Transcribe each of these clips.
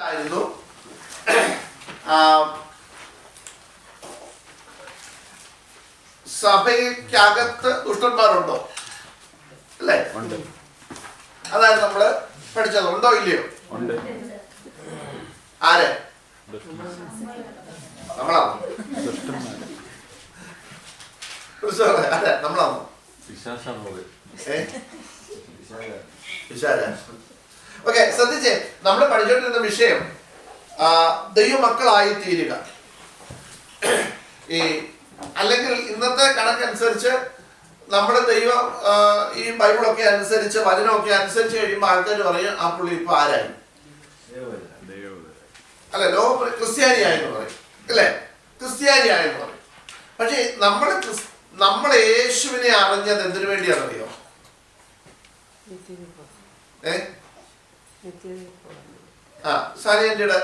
ആയിരുന്നു. സഭയ്ക്കകത്ത് ദുഷ്ടന്മാരുണ്ടോ? അല്ലേ? അതായത് നമ്മള് പഠിച്ചത്. ഉണ്ടോ ഇല്ലയോ? ആര്? നമ്മളാണോ? അതെ, നമ്മളാണോ? ഓക്കെ, ശ്രദ്ധിച്ചേ. നമ്മൾ പഠിച്ചുകൊണ്ടിരുന്ന വിഷയം ദൈവമക്കളായി തീരുക. അല്ലെങ്കിൽ ഇന്നത്തെ കണക്കനുസരിച്ച് നമ്മുടെ ദൈവം ഈ ബൈബിളൊക്കെ അനുസരിച്ച് വചനമൊക്കെ അനുസരിച്ച് കഴിയുമ്പോൾ ആൾക്കാർ പറയും ആ പുള്ളി ഇപ്പൊ ആരായി? അല്ല, ക്രിസ്ത്യാനിയായെന്ന് പറയും, അല്ലേ? ക്രിസ്ത്യാനിയായെന്ന് പറയും. പക്ഷെ നമ്മൾ യേശുവിനെ അറിഞ്ഞത് എന്തിനു വേണ്ടിയാണെന്നറിയോ? സാനിയന്റെയുടെ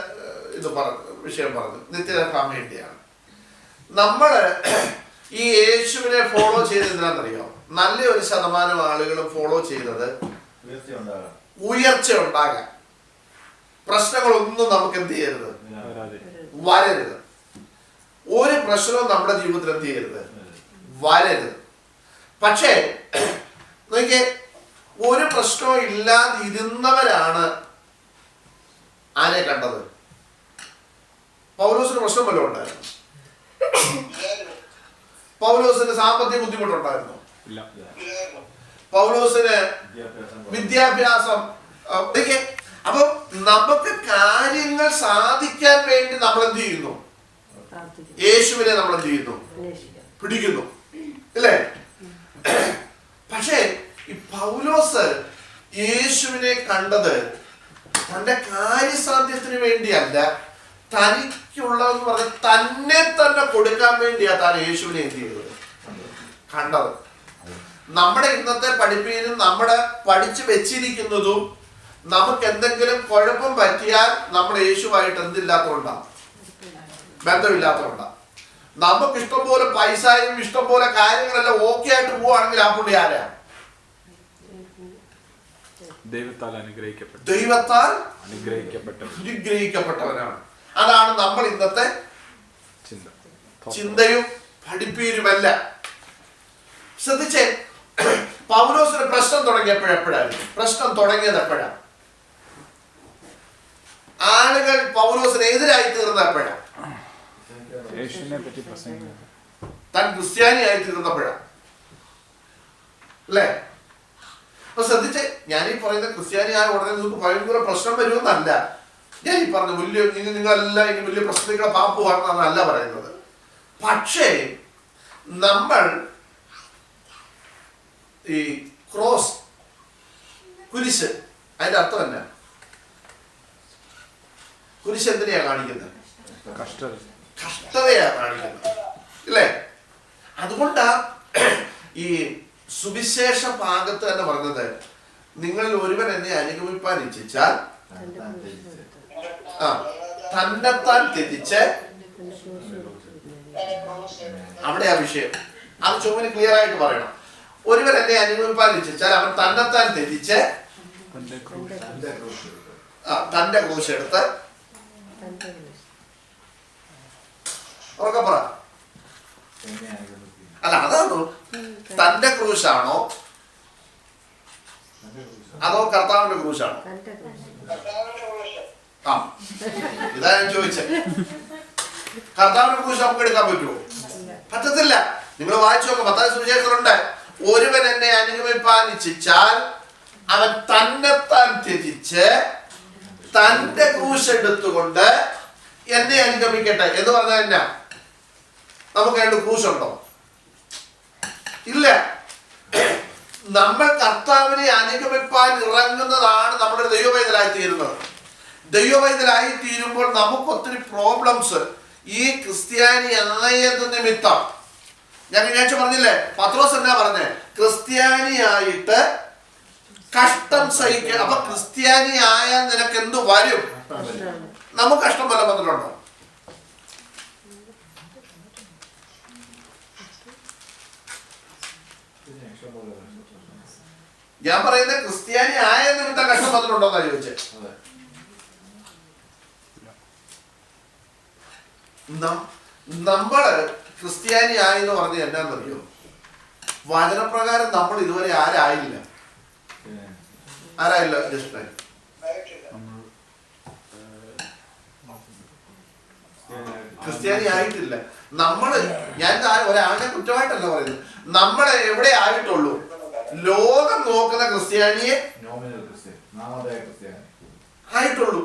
വിഷയം പറഞ്ഞു, നിത്യരക്ഷാൻ വേണ്ടിയാണ്. നമ്മള് ഈ യേശുവിനെ ഫോളോ ചെയ്ത് എന്തിനാണെന്നറിയോ? നല്ലൊരു ശതമാനം ആളുകളും ഫോളോ ചെയ്തത് ഉയർച്ച ഉണ്ടാകാൻ. പ്രശ്നങ്ങളൊന്നും നമുക്ക് എന്ത് ചെയ്യരുത്, വരരുത്. ഒരു പ്രശ്നവും നമ്മുടെ ജീവിതത്തിൽ എന്ത് ചെയ്യരുത്, വരരുത്. പക്ഷേ നോക്കിയേ, ഒരു പ്രശ്നവും ഇല്ലാതെ ഇരുന്നവരാണ് ആരെ കണ്ടത്? പൗലോസിന് പ്രശ്നം വല്ലതും ഉണ്ടായിരുന്നു? പൗലോസിന് സാമ്പത്തിക ബുദ്ധിമുട്ടുണ്ടായിരുന്നു? പൗലോസിന് വിദ്യാഭ്യാസം? അപ്പൊ നമുക്ക് കാര്യങ്ങൾ സാധിക്കാൻ വേണ്ടി നമ്മൾ എന്ത് ചെയ്യുന്നു? യേശുവിനെ നമ്മൾ എന്ത് ചെയ്യുന്നു? പിടിക്കുന്നു, അല്ലേ? പക്ഷേ ഈ പൗലോസ് യേശുവിനെ കണ്ടത് തന്റെ കാര്യസാധ്യത്തിന് വേണ്ടിയല്ല, തനിക്കുള്ളതെന്ന് പറഞ്ഞ് തന്നെ കൊടുക്കാൻ വേണ്ടിയാ താൻ യേശുവിനെ എന്ത് ചെയ്തത്, കണ്ടത്. നമ്മുടെ ഇന്നത്തെ പഠിപ്പിനും നമ്മുടെ പഠിച്ചു വെച്ചിരിക്കുന്നതും നമുക്ക് എന്തെങ്കിലും കുഴപ്പം പറ്റിയാൽ നമ്മൾ യേശുവായിട്ട് എന്തില്ലാത്തതുകൊണ്ടാണ്, ബന്ധമില്ലാത്തതുകൊണ്ടാണ്. നമുക്ക് ഇഷ്ടംപോലെ പൈസയും ഇഷ്ടംപോലെ കാര്യങ്ങളെല്ലാം ഓക്കെ ആയിട്ട് പോവുകയാണെങ്കിൽ ആ പുള്ളി ആരാ? ദൈവത്താൽ അനുഗ്രഹിക്കപ്പെട്ടവനാണ്. അതാണ് നമ്മൾ ഇന്നത്തെ ചിന്തയും പഠിപ്പീരുമല്ല. ശ്രദ്ധിച്ചേ, പൗലോസിന് പ്രശ്നം തുടങ്ങിയപ്പോഴെപ്പോഴായിരുന്നു? പ്രശ്നം തുടങ്ങിയത് എപ്പോഴാണ്? ആളുകൾ പൗലോസിന് എതിരായി തീർന്ന എപ്പോഴാണ്? താൻ ക്രിസ്ത്യാനിയായി തീർന്നപ്പോഴാണ്, അല്ലേ? അപ്പൊ ശ്രദ്ധിച്ചേ, ഞാനീ പറയുന്ന ക്രിസ്ത്യാനിയായ ഉടനെ നിങ്ങൾക്ക് ഭയങ്കര പ്രശ്നം വരുമെന്നല്ല ഞാൻ ഈ പറഞ്ഞ. നിങ്ങളെല്ലാം ഇനി വലിയ പ്രശ്നങ്ങളെ പാമ്പ് കാണണമെന്നല്ല പറയുന്നത്. പക്ഷേ നമ്മൾ ഈ ക്രോസ്, കുരിശ്, അതിന്റെ അർത്ഥം എന്നാ? കുരിശ് എന്തിനെയാ കാണിക്കുന്നത്? കഷ്ടതയാ കാണിക്കുന്നത്, ഇല്ലേ? അതുകൊണ്ടാ ഈ സുവിശേഷ ഭാഗത്ത് തന്നെ പറഞ്ഞത്, നിങ്ങളിൽ ഒരുവൻ എന്നെ അനുഗമിപ്പാൻ ഇച്ഛിച്ചാൽ തന്നെത്താൻ ത്യജിച്ച്, അവിടെ ആ വിഷയം അത് ചുമന് ക്ലിയർ ആയിട്ട് പറയണം. ഒരുവൻ എന്നെ അനുഗമിപ്പാൻ ഇച്ഛിച്ചാൽ അവൻ തന്നെത്താൻ ത്യജിച്ച് തന്റെ ക്രൂശ് എടുത്ത്, ഉറക്കെ പറ. അല്ല, അതാണോ തന്റെ ക്രൂശാണോ അതോ കർത്താവിന്റെ ക്രൂശാണോ? ഇതാ ഞാൻ ചോദിച്ചത്. കർത്താവിന്റെ ക്രൂശ് നമുക്ക് എടുക്കാൻ പറ്റുമോ? പറ്റത്തില്ല. നിങ്ങൾ വായിച്ചു നോക്കാം, മത്തായി സുവിശേഷത്തിലുണ്ട്, ഒരുവൻ എന്നെ അനുഗമിപ്പാൻ ഇച്ഛിച്ചാൽ അവൻ തന്നെത്താൻ ത്യജിച്ച് തന്റെ ക്രൂശ് എടുത്തുകൊണ്ട് എന്നെ അനുഗമിക്കട്ടെ എന്ന് പറഞ്ഞാൽ എന്നാ? നമുക്ക് അതിന്റെ ക്രൂശുണ്ടോ? ഇല്ല. നമ്മൾ കർത്താവിനെ അനുഗമിപ്പാൻ ഇറങ്ങുന്നതാണ് നമ്മുടെ ദൈവവൈതലായി തീരുന്നത്. ദൈവവൈതലായി തീരുമ്പോൾ നമുക്ക് ഒത്തിരി പ്രോബ്ലംസ് ഈ ക്രിസ്ത്യാനി ആയത് നിമിത്തം. ഞാൻ പറഞ്ഞില്ലേ, പത്രോസ് എന്നാ പറഞ്ഞേ? ക്രിസ്ത്യാനിയായിട്ട് കഷ്ടം സഹിക്കുക. അപ്പൊ ക്രിസ്ത്യാനി ആയാൽ നിനക്ക് എന്ത് വരും? നമുക്ക് കഷ്ടം വല്ല വന്നിട്ടുണ്ടോ? ഞാൻ പറയുന്നത് ക്രിസ്ത്യാനി ആയ നിമിത്തം കഷ്ടം വന്നിട്ടുണ്ടോന്നാ ചോദിച്ചേ. നമ്മള് ക്രിസ്ത്യാനി ആയെന്ന് പറഞ്ഞ എന്നാന്നറിയോ? വചനപ്രകാരം നമ്മൾ ഇതുവരെ ആരായില്ല ജസ്റ്റ് ക്രിസ്ത്യാനി ആയിട്ടില്ല. നമ്മള് ഞാൻ ഒരാളിനെ കുറ്റമായിട്ടല്ല പറയുന്നത്. നമ്മളെ എവിടെ ആയിട്ടുള്ളൂ? ലോകം നോക്കുന്ന ക്രിസ്ത്യാനിയെ ആയിട്ടുള്ളൂ.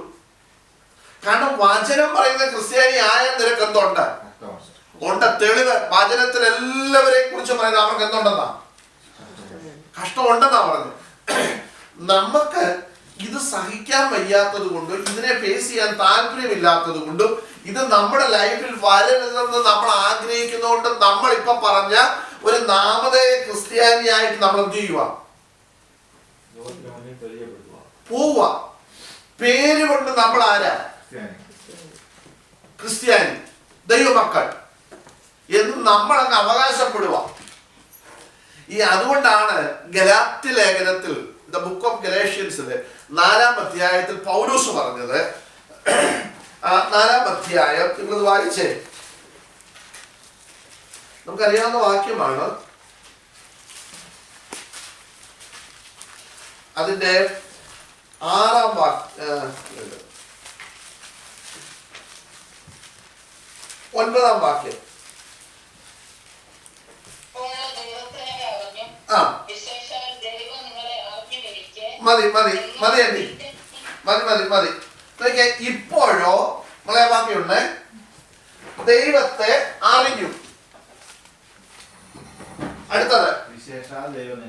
കാരണം വചനം പറയുന്ന ക്രിസ്ത്യാനി ആയ നിനക്ക് എന്തുണ്ട്? തെളിവ് വചനത്തിൽ എല്ലാവരെയും കുറിച്ച് പറയുന്നത് അവർക്ക് എന്തുണ്ടെന്നാ? കഷ്ടമുണ്ടെന്നാ പറഞ്ഞത്. നമുക്ക് ഇത് സഹിക്കാൻ വയ്യാത്തത് കൊണ്ടും ഇതിനെ ഫേസ് ചെയ്യാൻ താല്പര്യമില്ലാത്തത് കൊണ്ടും ഇത് നമ്മുടെ ലൈഫിൽ വരരുതെന്ന് നമ്മൾ ആഗ്രഹിക്കുന്നതുകൊണ്ട് നമ്മൾ ഇപ്പൊ പറഞ്ഞ ഒരു നാമധേയ ക്രിസ്ത്യാനിയായിട്ട് നമ്മൾ എന്ത് ചെയ്യുക? പോവുക. പേര് കൊണ്ട് നമ്മൾ ആരാ? ക്രിസ്ത്യാനി, ദൈവമക്കൾ എന്ന് നമ്മളങ്ങ് അവകാശപ്പെടുക. അതുകൊണ്ടാണ് ഗലാത്യ ലേഖനത്തിൽ ദ ബുക്ക് ഓഫ് ഗലേഷ്യൻസിലെ 4-ാം അധ്യായത്തിൽ പൗലോസ് പറഞ്ഞത്, 4-ാം അധ്യായം നിങ്ങൾ വായിച്ചേ, നമുക്കറിയാവുന്ന വാക്യമാണ്. അതിന്റെ 6-ാം വാക്യം 9-ാം വാക്യം. മതി. ഇപ്പോഴോ നമ്മളെ വാക്യമുണ്ട്, ദൈവത്തെ അറിഞ്ഞു. അടുത്തത് വിശേഷാൽ ദൈവം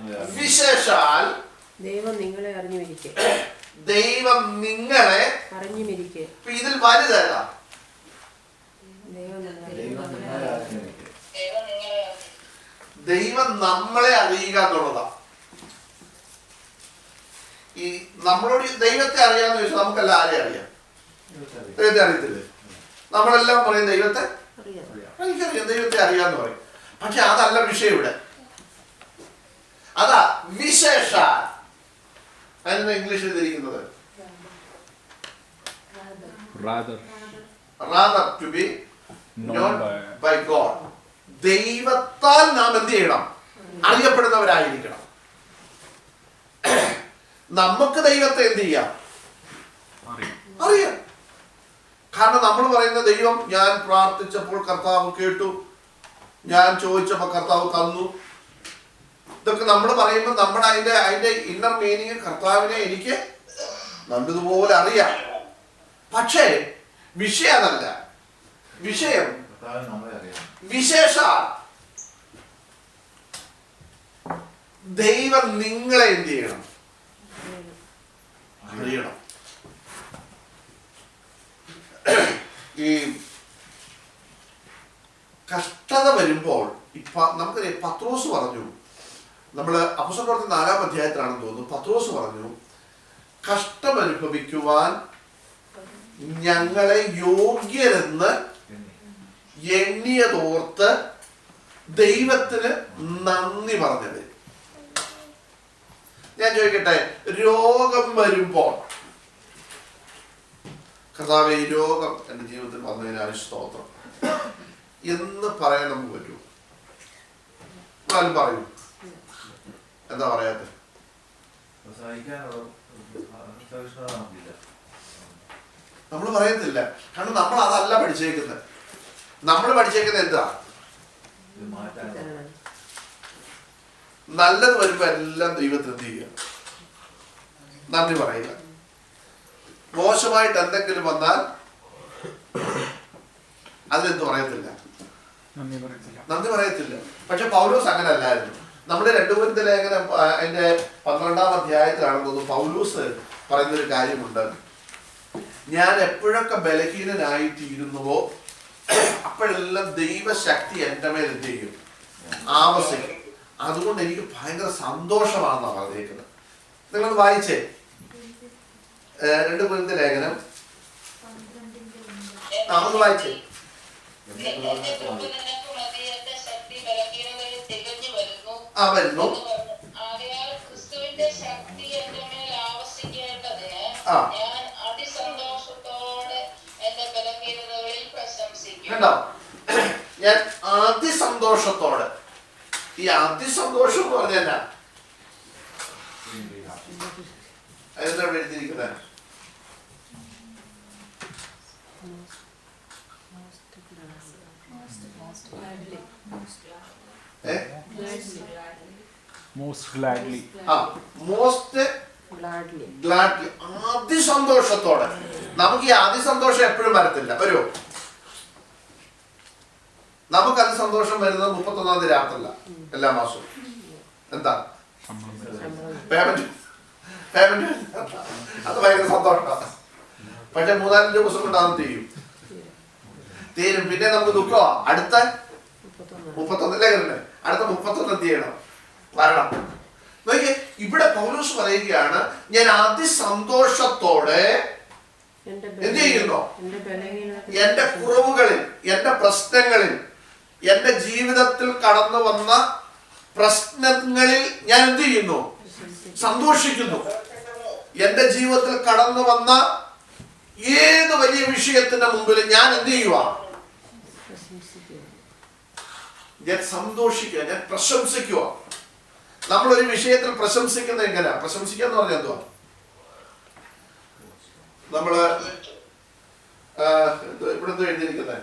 നിങ്ങളെ അറിഞ്ഞുമിരിക്കെ. ദൈവം നിങ്ങളെ അറിഞ്ഞുമിരിക്കെ. ഇതിൽ വലുതല്ല. ദൈവം നമ്മളെ അറിയുക എന്നുള്ളതാ. ഈ നമ്മളോട് ദൈവത്തെ അറിയാന്ന് ചോദിച്ചാൽ നമുക്കെല്ലാം ആരെ അറിയാം? ദൈവത്തെ അറിയത്തില്ലേ? നമ്മളെല്ലാം പറയും ദൈവത്തെ എനിക്കറിയാം, ദൈവത്തെ അറിയാന്ന് പറയും. പക്ഷെ അതല്ല വിഷയം ഇവിടെ. അതാ വിശേഷ. അതിന് ഇംഗ്ലീഷിൽ എഴുതിയിരിക്കുന്നത് rather to be known by God. ദൈവത്താൽ നാം എന്ത് ചെയ്യണം? അറിയപ്പെടുന്നവരായിരിക്കണം. നമുക്ക് ദൈവത്തെ എന്ത് ചെയ്യാം? അറിയാം. കാരണം നമ്മൾ പറയുന്ന ദൈവം, ഞാൻ പ്രാർത്ഥിച്ചപ്പോൾ കർത്താവ് കേട്ടു, ഞാൻ ചോദിച്ചപ്പോൾ കർത്താവ് തന്നു. ഇതൊക്കെ നമ്മൾ പറയുമ്പോൾ നമ്മുടെ അതിന്റെ ഇന്നർ മീനിങ് കർത്താവിനെ എനിക്ക് നല്ലതുപോലെ അറിയാം. പക്ഷേ വിഷയം അതല്ല. വിഷയം വിശേഷ. ദൈവം നിങ്ങളെ എന്ത് ചെയ്യണം? അറിയണം. ഈ കഷ്ടത വരുമ്പോൾ നമുക്കറിയാം, പത്രോസ് പറഞ്ഞു, നമ്മള് അപ്പോസ്തലപ്രവൃത്തി 4-ാം അധ്യായത്തിലാണെന്ന് തോന്നുന്നു, പത്രോസ് പറഞ്ഞു, കഷ്ടം അനുഭവിക്കുവാൻ ഞങ്ങളെ യോഗ്യരെന്ന് എണ്ണിയതോർത്ത് ദൈവത്തിന് നന്ദി പറഞ്ഞത്. ഞാൻ ചോദിക്കട്ടെ, രോഗം വരുമ്പോൾ കർത്താവേ ഈ രോഗം എൻ്റെ ജീവിതത്തിൽ വന്നതിനാണ് സ്തോത്രം എന്ന് പറയാൻ നമുക്ക് പറ്റുമോ? എന്നാലും പറയൂ. എന്താ പറയാത്ത? നമ്മൾ പറയത്തില്ല. കാരണം നമ്മൾ അതല്ല പഠിച്ചേക്കുന്നത്. നമ്മൾ പഠിച്ചേക്കുന്നത് എന്താ? നല്ലത് വരുമ്പോ എല്ലാം ദൈവത്തിന് എന്ത് ചെയ്യുക? നന്ദി പറയുക. മോശമായിട്ട് എന്തെങ്കിലും വന്നാൽ അതിലെന്ത് പറയത്തില്ല? നന്ദി പറയത്തില്ല. പക്ഷെ പൗലോസ് അങ്ങനെ അല്ലായിരുന്നു. നമ്മുടെ 2 കൊരിന്ത്യർ ലേഖനം അതിന്റെ 12-ാം അധ്യായത്തിലാണെന്ന് തോന്നുന്നു, പൗലോസ് പറയുന്നൊരു കാര്യമുണ്ട്. ഞാൻ എപ്പോഴൊക്കെ ബലഹീനനായിത്തീരുന്നുവോ അപ്പോഴെല്ലാം ദൈവശക്തി എൻ്റെ മേൽ എന്ത് ചെയ്യും? ആവസിക്കും. അതുകൊണ്ട് എനിക്ക് ഭയങ്കര സന്തോഷമാണെന്നാണ് പറഞ്ഞേക്കുന്നത്. നിങ്ങൾ വായിച്ചേ 2 കൊരിന്ത്യർ ലേഖനം. ഒന്ന് വായിച്ചേ. വരുന്നു. കണ്ടോ, ഞാൻ അതിസന്തോഷത്തോടെ, ഈ അതിസന്തോഷം എന്ന് പറഞ്ഞാൽ അതെന്താ എഴുതിയിരിക്കുന്നത്? Most gladly. മോസ്റ്റ് ഗ്ലാഡ്ലി, അതിസന്തോഷത്തോടെ. നമുക്ക് ഈ അതിസന്തോഷം എപ്പോഴും വരത്തില്ല, വരുമോ? നമുക്ക് അതിസന്തോഷം വരുന്നത് 31-ാം തീയതി രാത്രില്ല, എല്ലാ മാസവും. എന്താ പേയ്മെന്റ്? അത് ഭയങ്കര സന്തോഷമാണ്. പക്ഷെ 3-4 ദിവസം കൊണ്ട് അത് തീരും. പിന്നെ നമുക്ക് ദുഃഖമാ. അടുത്ത 31-ലേക്ക് വരണേ, അടുത്ത 31 തീയണം വരണം. നോക്കിയേ, ഇവിടെ പൗലോസ് പറയുകയാണ്, ഞാൻ അതിസന്തോഷത്തോടെ എന്ത് ചെയ്യുന്നു? എന്റെ കുറവുകളിൽ, എന്റെ പ്രശ്നങ്ങളിൽ, എന്റെ ജീവിതത്തിൽ കടന്നു വന്ന പ്രശ്നങ്ങളിൽ ഞാൻ എന്ത് ചെയ്യുന്നു? സന്തോഷിക്കുന്നു. എന്റെ ജീവിതത്തിൽ കടന്നു വന്ന ഏത് വലിയ വിഷയത്തിന്റെ മുമ്പിൽ ഞാൻ എന്ത് ചെയ്യുക? ഞാൻ സന്തോഷിക്കുക, ഞാൻ പ്രശംസിക്കുക. നമ്മളൊരു വിഷയത്തിൽ പ്രശംസിക്കുന്നത് എങ്ങനെയാ? പ്രശംസിക്കുക എന്ന് പറഞ്ഞാൽ എന്തുവാ? നമ്മള് ഇവിടെ എന്തോ എഴുതിയിരിക്കുന്നത്?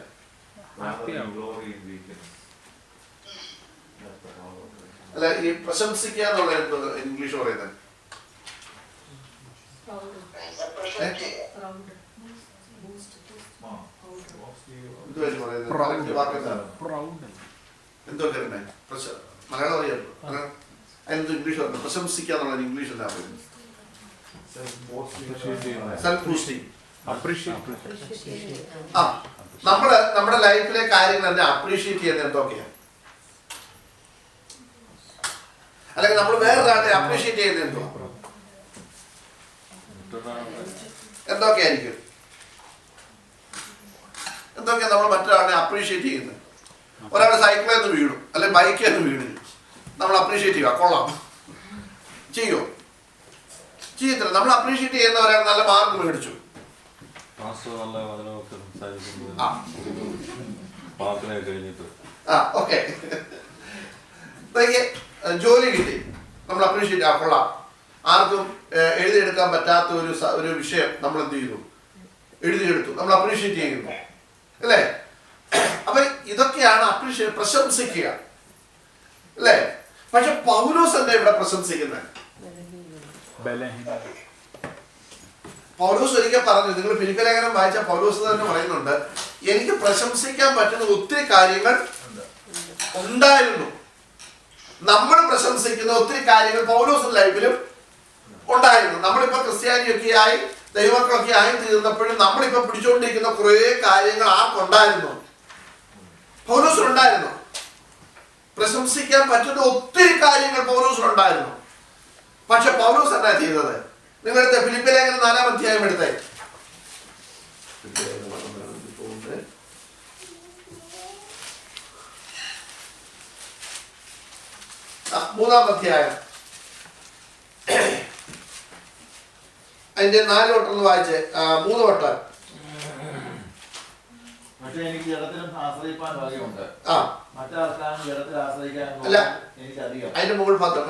അല്ല, ഈ പ്രശംസിക്കുക എന്നുള്ള എന്തോ ഇംഗ്ലീഷ് പറയുന്നത്? എന്തോ കരുണേ, മലയാളം അറിയാമോ? എന്തോ ഇംഗ്ലീഷ് പറഞ്ഞു. പ്രശംസിക്കുക എന്നുള്ള ഇംഗ്ലീഷ് എന്താ പറയുന്നത്? Self boosting. നമ്മള് നമ്മുടെ ലൈഫിലെ കാര്യങ്ങൾ തന്നെ അപ്രീഷിയേറ്റ് ചെയ്യുന്നത് എന്തൊക്കെയാണ്? അല്ലെങ്കിൽ നമ്മൾ വേറൊരാളെ അപ്രീഷിയേറ്റ് ചെയ്യുന്നത് എന്തോ എന്തൊക്കെയായിരിക്കും? എന്തൊക്കെയാണ് നമ്മൾ മറ്റൊരാളെ അപ്രീഷിയേറ്റ് ചെയ്യുന്നത്? ഒരാൾ സൈക്കിളിൽ നിന്ന് വീണു, അല്ലെങ്കിൽ ബൈക്കിൽ നിന്ന് വീണു, നമ്മൾ അപ്രീഷിയേറ്റ് ചെയ്യുക, കൊള്ളാം ചെയ്യോ? ചെയ്യത്തില്ല. നമ്മൾ അപ്രീഷിയേറ്റ് ചെയ്യുന്ന ഒരാൾ നല്ല മാർക്ക് മേടിച്ചു, ഓക്കെ, ജോലി കിട്ടി, നമ്മൾ അപ്രീഷിയേറ്റ്, കൊള്ളാം. ആർക്കും എഴുതിയെടുക്കാൻ പറ്റാത്ത ഒരു വിഷയം നമ്മൾ എന്ത് ചെയ്തു? എഴുതിയെടുത്തു, നമ്മൾ അപ്രീഷിയേറ്റ് ചെയ്യുന്നു, അല്ലേ? അപ്പൊ ഇതൊക്കെയാണ് അപ്രീഷിയേറ്റ്, പ്രശംസിക്കുക, അല്ലേ? പക്ഷെ പൗലോസ് എന്താ ഇവിടെ പ്രശംസിക്കുന്നത്? പൗലോസ് ഒരിക്കൽ പറഞ്ഞു, നിങ്ങൾ ഫിലിപ്പിയ ലേഖനം വായിച്ച പൗലോസ് തന്നെ പറയുന്നുണ്ട്, എനിക്ക് പ്രശംസിക്കാൻ പറ്റുന്ന ഒത്തിരി കാര്യങ്ങൾ ഉണ്ടായിരുന്നു. നമ്മൾ പ്രശംസിക്കുന്ന ഒത്തിരി കാര്യങ്ങൾ പൗലോസിന്റെ ലൈഫിലും ഉണ്ടായിരുന്നു. നമ്മളിപ്പോ ക്രിസ്ത്യാനിയൊക്കെ ആയി, ദൈവമക്കളൊക്കെ ആയി തീർന്നപ്പോഴും നമ്മളിപ്പോ പിടിച്ചുകൊണ്ടിരിക്കുന്ന കുറെ കാര്യങ്ങൾ ആർക്കുണ്ടായിരുന്നു? പൗലോസിനുണ്ടായിരുന്നു. പ്രശംസിക്കാൻ പറ്റുന്ന ഒത്തിരി കാര്യങ്ങൾ പൗലോസിനുണ്ടായിരുന്നു. പക്ഷെ പൗലോസ് എന്താ ചെയ്തത്? നിങ്ങളെടുത്ത ഫിലിപ്പിയ ലേഖനം 4-ാം അധ്യായം എടുത്തേ. 3-ാം അധ്യായം അതിന്റെ 4 വട്ടം വായിച്ചേ, 3 വട്ടം. പക്ഷെ എനിക്ക് ജഡത്തിലും ആശ്രയിപ്പാൻ വകയുണ്ട്, മറ്റാർക്കാണ് ജഡത്തിൽ ആശ്രയിക്കാൻ എനിക്കധികം. അതിന്റെ മുകൾ ഭാഗം,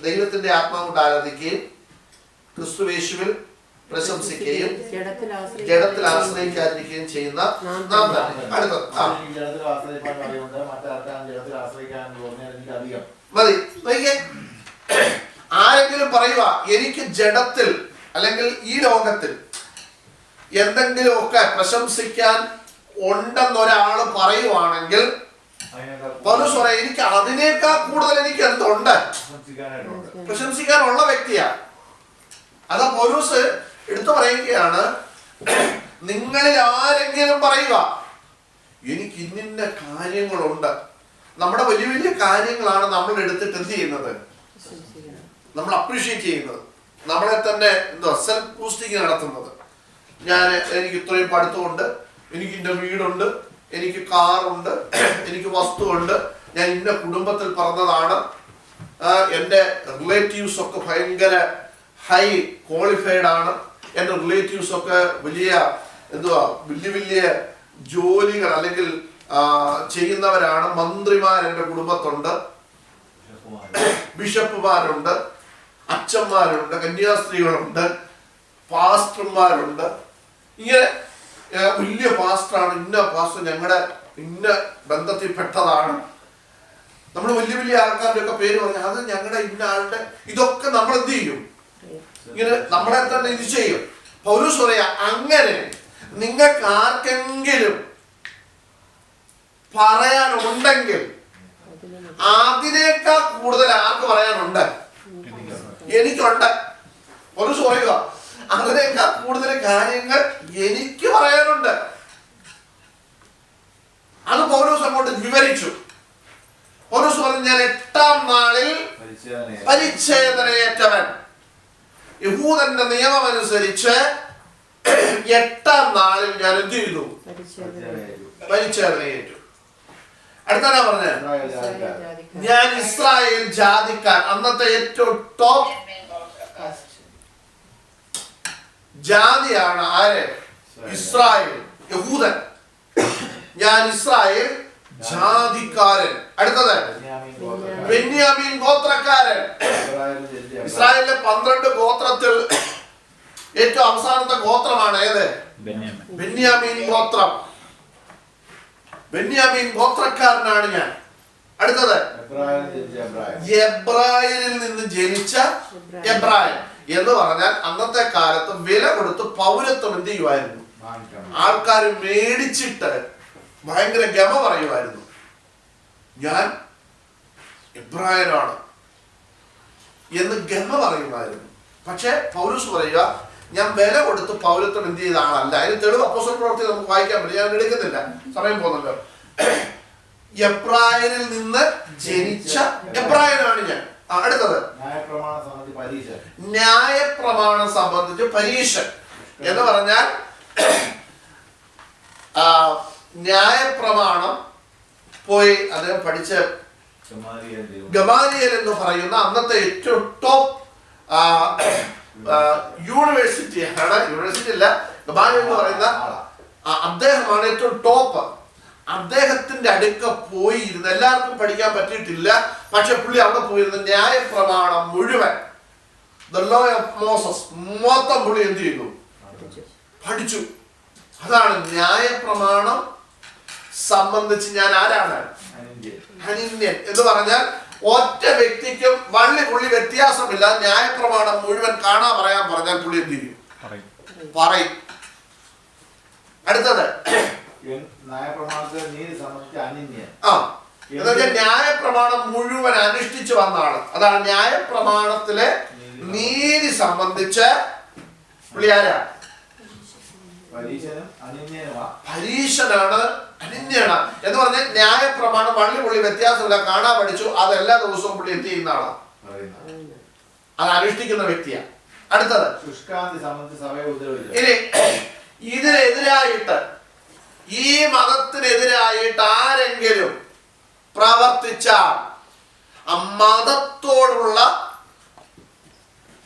ദൈവത്തിന്റെ ആത്മാവ് കൊണ്ട് ആരാധിക്കുകയും ക്രിസ്തുയേശുവിൽ പ്രശംസിക്കുകയും ജഡത്തിൽ ആശ്രയിക്കാതിരിക്കുകയും ചെയ്യുന്ന നാം തന്നെ. അടുത്തത് ജഡത്തിൽ ആശ്രയിപ്പാൻ വകയുണ്ട്, മറ്റാർക്കാണ് ജഡത്തിൽ ആശ്രയിക്കാൻ എനിക്കധികം. മതി. ആരെങ്കിലും പറയുക എനിക്ക് ജഡത്തിൽ അല്ലെങ്കിൽ ഈ ലോകത്തിൽ എന്തെങ്കിലുമൊക്കെ പ്രശംസിക്കാൻ ഉണ്ടെന്നൊരാള് പറയുവാണെങ്കിൽ പൗലോസ് പറയാം, എനിക്ക് അതിനേക്കാൾ കൂടുതൽ എനിക്ക് എന്തുണ്ട്? പ്രശംസിക്കാനുള്ള വ്യക്തിയാണ്. അതാ പൗലോസ് എടുത്തു പറയുകയാണ്, നിങ്ങളിൽ ആരെങ്കിലും പറയുക എനിക്ക് ഇന്ന കാര്യങ്ങളുണ്ട്. നമ്മുടെ വലിയ വലിയ കാര്യങ്ങളാണ് നമ്മൾ എടുത്തിട്ട് എന്ത് ചെയ്യുന്നത്? നമ്മൾ അപ്രീഷിയേറ്റ് ചെയ്യുന്നത്, നമ്മളെ തന്നെ സെൽഫ് ബൂസ്റ്റിംഗ് നടത്തുന്നത്. എനിക്ക് ഇത്രയും പഠിത്തമുണ്ട്, എനിക്ക് ഇന്ന വീടുണ്ട്, എനിക്ക് കാറുണ്ട്, എനിക്ക് വസ്തുവുണ്ട്, ഞാൻ ഇന്ന കുടുംബത്തിൽ പറഞ്ഞതാണ്, എൻ്റെ റിലേറ്റീവ്സ് ഒക്കെ ഭയങ്കര ഹൈ ക്വാളിഫൈഡ് ആണ്, എൻ്റെ റിലേറ്റീവ്സ് ഒക്കെ വലിയ വലിയ വലിയ ജോലികൾ അല്ലെങ്കിൽ ചെയ്യുന്നവരാണ്. മന്ത്രിമാർ എൻ്റെ കുടുംബത്തുണ്ട്, ബിഷപ്പുമാരുണ്ട്, അച്ഛന്മാരുണ്ട്, കന്യാസ്ത്രീകളുണ്ട്, പാസ്റ്റർമാരുണ്ട്. ഇങ്ങനെ വലിയ പാസ്റ്ററാണ്, ഇന്ന പാസ്റ്റർ ഞങ്ങളുടെ ഇന്ന ബന്ധത്തിൽപ്പെട്ടതാണ്. നമ്മൾ വലിയ വലിയ ആൾക്കാരുടെ ഒക്കെ പേര് പറഞ്ഞാൽ അത് ഞങ്ങളുടെ ഇന്ന ആളുടെ, ഇതൊക്കെ നമ്മൾ എന്ത് ചെയ്യും? ഇങ്ങനെ നമ്മളെ തന്നെ ഇത് ചെയ്യും. പൗലോസ് പറയാ, അങ്ങനെ നിങ്ങൾക്ക് ആർക്കെങ്കിലും പറയാനുണ്ടെങ്കിൽ അതിനേക്കാൾ കൂടുതൽ ആർക്ക് പറയാനുണ്ട്? എനിക്കുണ്ട്. പൗലോസ് പറയുക, അതിനേക്കാൾ കൂടുതൽ കാര്യങ്ങൾ എനിക്ക് പറയാനുണ്ട്. അത് പൗലോസ് അങ്ങോട്ട് വിവരിച്ചു. പൗലോസ് പറഞ്ഞു, ഞാൻ 8-ാം നാളിൽ പരിച്ഛേദനയേറ്റവൻ. യഹൂദന്റെ നിയമം അനുസരിച്ച് 8-ാം നാളിൽ ഞാൻ എന്ത് ചെയ്തു? പരിച്ഛേദനയേറ്റു. അടുത്താ പറഞ്ഞ, ഞാൻ ഇസ്രായേൽ ജാതിക്കാർ. അന്നത്തെ ഏറ്റവും ടോപ്പ് ജാതിയാണ് ആര്? ഇസ്രായേൽ, യഹൂദൻ. ഞാൻ ഇസ്രായേൽ ജാതിക്കാരൻ. അടുത്തത് ബെന്യാമീൻ ഗോത്രക്കാരൻ. ഇസ്രായേലിലെ 12 ഗോത്രത്തിൽ ഏറ്റവും അവസാനത്തെ ഗോത്രമാണ് ഏത്? ബെന്യാമീൻ ഗോത്രം. ബെന്യാമീൻ ഗോത്രക്കാരനാണ് ഞാൻ. അടുത്തത് എബ്രായരിൽ നിന്ന് ജനിച്ച എബ്രായൻ എന്ന് പറഞ്ഞാൽ അന്നത്തെ കാലത്ത് വില കൊടുത്ത് പൗരത്വം എന്ത് ചെയ്യുമായിരുന്നു? ആൾക്കാർ മേടിച്ചിട്ട് ഭയങ്കര ഗമ പറയുമായിരുന്നു, ഞാൻ എബ്രായനാണ് എന്ന് ഗമ പറയുമായിരുന്നു. പക്ഷെ പൗലോസ് പറയുക, ഞാൻ വില കൊടുത്ത് പൗരത്വം എന്ത് ചെയ്ത ആളല്ല. അതിന് തെളിവ് അപ്പോസ്തല പ്രവൃത്തി നമുക്ക് വായിക്കാൻ പറ്റും, ഞാൻ എടുക്കുന്നില്ല, സമയം പോകുന്നല്ലോ. എബ്രായനിൽ നിന്ന് ജനിച്ച എബ്രായനാണ് ഞാൻ. അടുത്തത് ന്യായപ്രമാണം സംബന്ധിച്ച് പരീശൻ എന്ന് പറഞ്ഞാൽ ന്യായപ്രമാണം പോയി അദ്ദേഹം പഠിച്ച ഗമാലിയൽ എന്ന് പറയുന്ന അന്നത്തെ ഏറ്റവും ടോപ്പ് യൂണിവേഴ്സിറ്റിയാണ്. യൂണിവേഴ്സിറ്റി അല്ല, ഗമാലിയൽ എന്ന് പറയുന്ന അദ്ദേഹമാണ് ഏറ്റവും ടോപ്പ്. അദ്ദേഹത്തിന്റെ അടുക്ക പോയിരുന്ന് എല്ലാവർക്കും പഠിക്കാൻ പറ്റിയിട്ടില്ല. പക്ഷെ പുള്ളി അവിടെ പോയിരുന്ന ന്യായപ്രമാണം മുഴുവൻ, ദ ലോ ഓഫ് മോസസ് മൊത്തം പുള്ളി എന്ത് ചെയ്തു? പഠിച്ചു. അതാണ് ന്യായപ്രമാണം സംബന്ധിച്ച് ഞാൻ ആരാണ്? അനിന്യൻ എന്ന് പറഞ്ഞാൽ ഒറ്റ വ്യക്തിക്കും വള്ളി പുള്ളി വ്യത്യാസമില്ല. ന്യായപ്രമാണം മുഴുവൻ കാണാൻ പറയാൻ പറഞ്ഞാൽ പുള്ളി എന്ത് ചെയ്യും? പറയും. അടുത്തത് ന്യായപ്രമാണം മുഴുവൻ അനുഷ്ഠിച്ചു വന്നാണ്. അതാണ് ന്യായപ്രമാണത്തിലെ നീതി സംബന്ധിച്ച് പുള്ളി ആരാ? പരീശനാണ്, അനിന്യനാണ് എന്ന് പറഞ്ഞാൽ ന്യായപ്രമാണം വള്ളി പുള്ളി വ്യത്യാസമില്ല, കാണാൻ പഠിച്ചു. അത് എല്ലാ ദിവസവും പുള്ളി എന്ത് ചെയ്യുന്ന ആളാണ്? അത് അനുഷ്ഠിക്കുന്ന വ്യക്തിയാണ്. അടുത്തത് ഇനി ഇതിനെതിരായിട്ട്, ഈ മതത്തിനെതിരായിട്ട് ആരെങ്കിലും പ്രവർത്തിച്ചാൽ ആ മതത്തോടുള്ള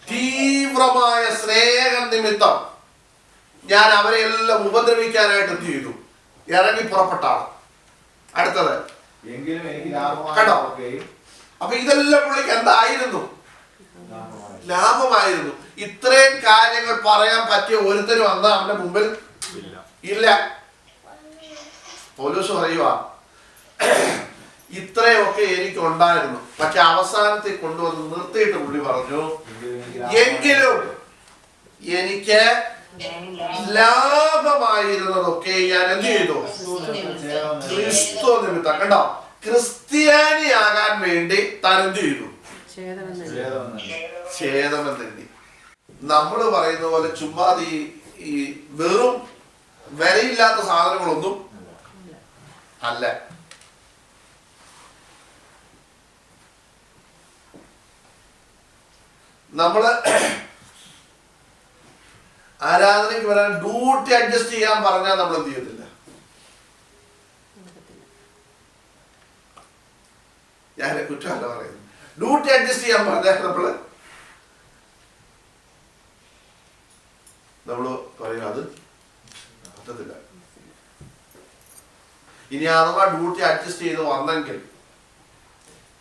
തീവ്രമായ സ്നേഹം നിമിത്തം ഞാൻ അവരെ എല്ലാം ഉപദ്രവിക്കാനായിട്ട് എന്ത് ചെയ്തു? ഇറങ്ങി പുറപ്പെട്ടാണ്. അടുത്തത് കണ്ടോ? അപ്പൊ ഇതെല്ലാം പുള്ളിക്ക് എന്തായിരുന്നു? ലാഭമായിരുന്നു. ഇത്രയും കാര്യങ്ങൾ പറയാൻ പറ്റിയ ഒരുത്തരും അന്ന് അവന്റെ മുമ്പിൽ ഇല്ല. പൗലോസ് പറയുക, ഇത്രയൊക്കെ എനിക്ക് ഉണ്ടായിരുന്നു. പക്ഷെ അവസാനത്തെ കൊണ്ടുവന്ന് നിർത്തിയിട്ട് പുള്ളി പറഞ്ഞു, എങ്കിലും എനിക്ക് ലാഭമായിരുന്നതൊക്കെ ഞാൻ എന്ത് ചെയ്തു? ക്രിസ്തു നിമിത്തം. കണ്ടോ? ക്രിസ്ത്യാനിയാകാൻ വേണ്ടി താൻ എന്ത് ചെയ്തു? ഛേദമെന്നെഴുതി. നമ്മൾ പറയുന്ന പോലെ ചുമ്മാ ഈ വെറും വിലയില്ലാത്ത സാധനങ്ങളൊന്നും അല്ല. നമ്മള് ആരാധനയ്ക്ക് വരാൻ ഡ്യൂട്ടി അഡ്ജസ്റ്റ് ചെയ്യാൻ പറഞ്ഞാൽ നമ്മൾ എന്ത് ചെയ്യത്തില്ല. ഞാൻ കുറ്റമല്ല പറയുന്നത്. ഡ്യൂട്ടി അഡ്ജസ്റ്റ് ചെയ്യാൻ പറഞ്ഞാൽ നമ്മള് പറയും അത് പറ്റത്തില്ല. ഇനി അഥവാ ഡ്യൂട്ടി അഡ്ജസ്റ്റ് ചെയ്ത് വന്നെങ്കിൽ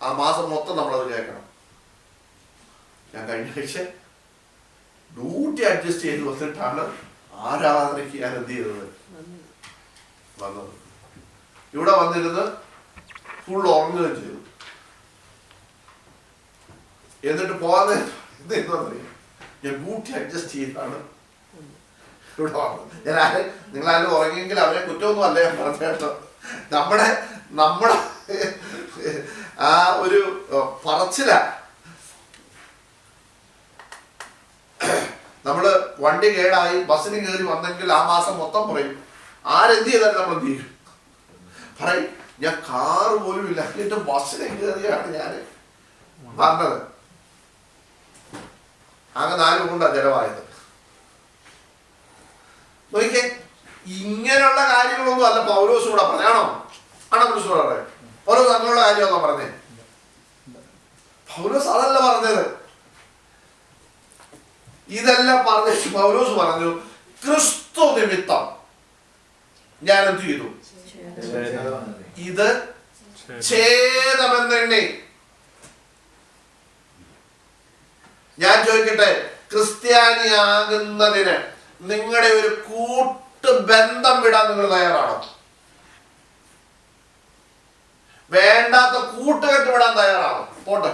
ആ മാസം മൊത്തം നമ്മളത് കേൾക്കണം. ഞാൻ കഴിഞ്ഞ ആഴ്ച ഡ്യൂട്ടി അഡ്ജസ്റ്റ് ചെയ്ത് വന്നിട്ടാണ് ആരാധനയ്ക്ക് ഞാൻ എന്ത് ചെയ്തത് വന്നത്. ഇവിടെ വന്നിരുന്ന് ഫുൾ ഉറങ്ങുകയും ചെയ്തു. എന്നിട്ട് പോകാൻ എന്താണെന്നറിയാം, ഞാൻ ഡ്യൂട്ടി അഡ്ജസ്റ്റ് ചെയ്താണ് ഇവിടെ വന്നത്. ഞാൻ നിങ്ങളാരും ഉറങ്ങിയെങ്കിൽ അവരെ കുറ്റമൊന്നും അല്ല ഞാൻ പറഞ്ഞ കേട്ടോ. നമ്മുടെ ആ ഒരു പറച്ചില. നമ്മള് വണ്ടി കേടായി ബസ്സിന് കയറി വന്നെങ്കിൽ ആ മാസം മൊത്തം പറയും ആരെന്ത് ചെയ്താലും നമ്മൾ എന്ത് ചെയ്യും പറയും. ഞാൻ കാറ് പോലും ഇല്ല, എന്നിട്ട് ബസ്സിനെ കയറിയാണ് ഞാൻ വന്നത്. അങ്ങ് 4 കൊണ്ടാണ് ചെലവായത്. നോക്കിക്കേ, ഇങ്ങനെയുള്ള കാര്യങ്ങളൊന്നും അല്ല പൗലോസ് കൂടെ പറഞ്ഞാണോ? ആണോ പൗലോസ് കൂടെ പൗലോസ് അങ്ങനെയുള്ള കാര്യമാണോ പറഞ്ഞേ? പൗലോസ് അതല്ല പറഞ്ഞത്. ഇതെല്ലാം പറഞ്ഞ പൗലോസ് പറഞ്ഞു, ക്രിസ്തു നിമിത്തം ഞാൻ എന്ത് ചെയ്തു, ഇത് ഛേദമെന്നെണ്ണി. ഞാൻ ചോദിക്കട്ടെ, ക്രിസ്ത്യാനിയാകുന്നതിന് നിങ്ങളുടെ ഒരു കൂട്ടുബന്ധം വിടാൻ നിങ്ങൾ തയ്യാറാണോ? വേണ്ടാത്ത കൂട്ടുകെട്ട് വിടാൻ തയ്യാറാണോ? പോട്ടെ.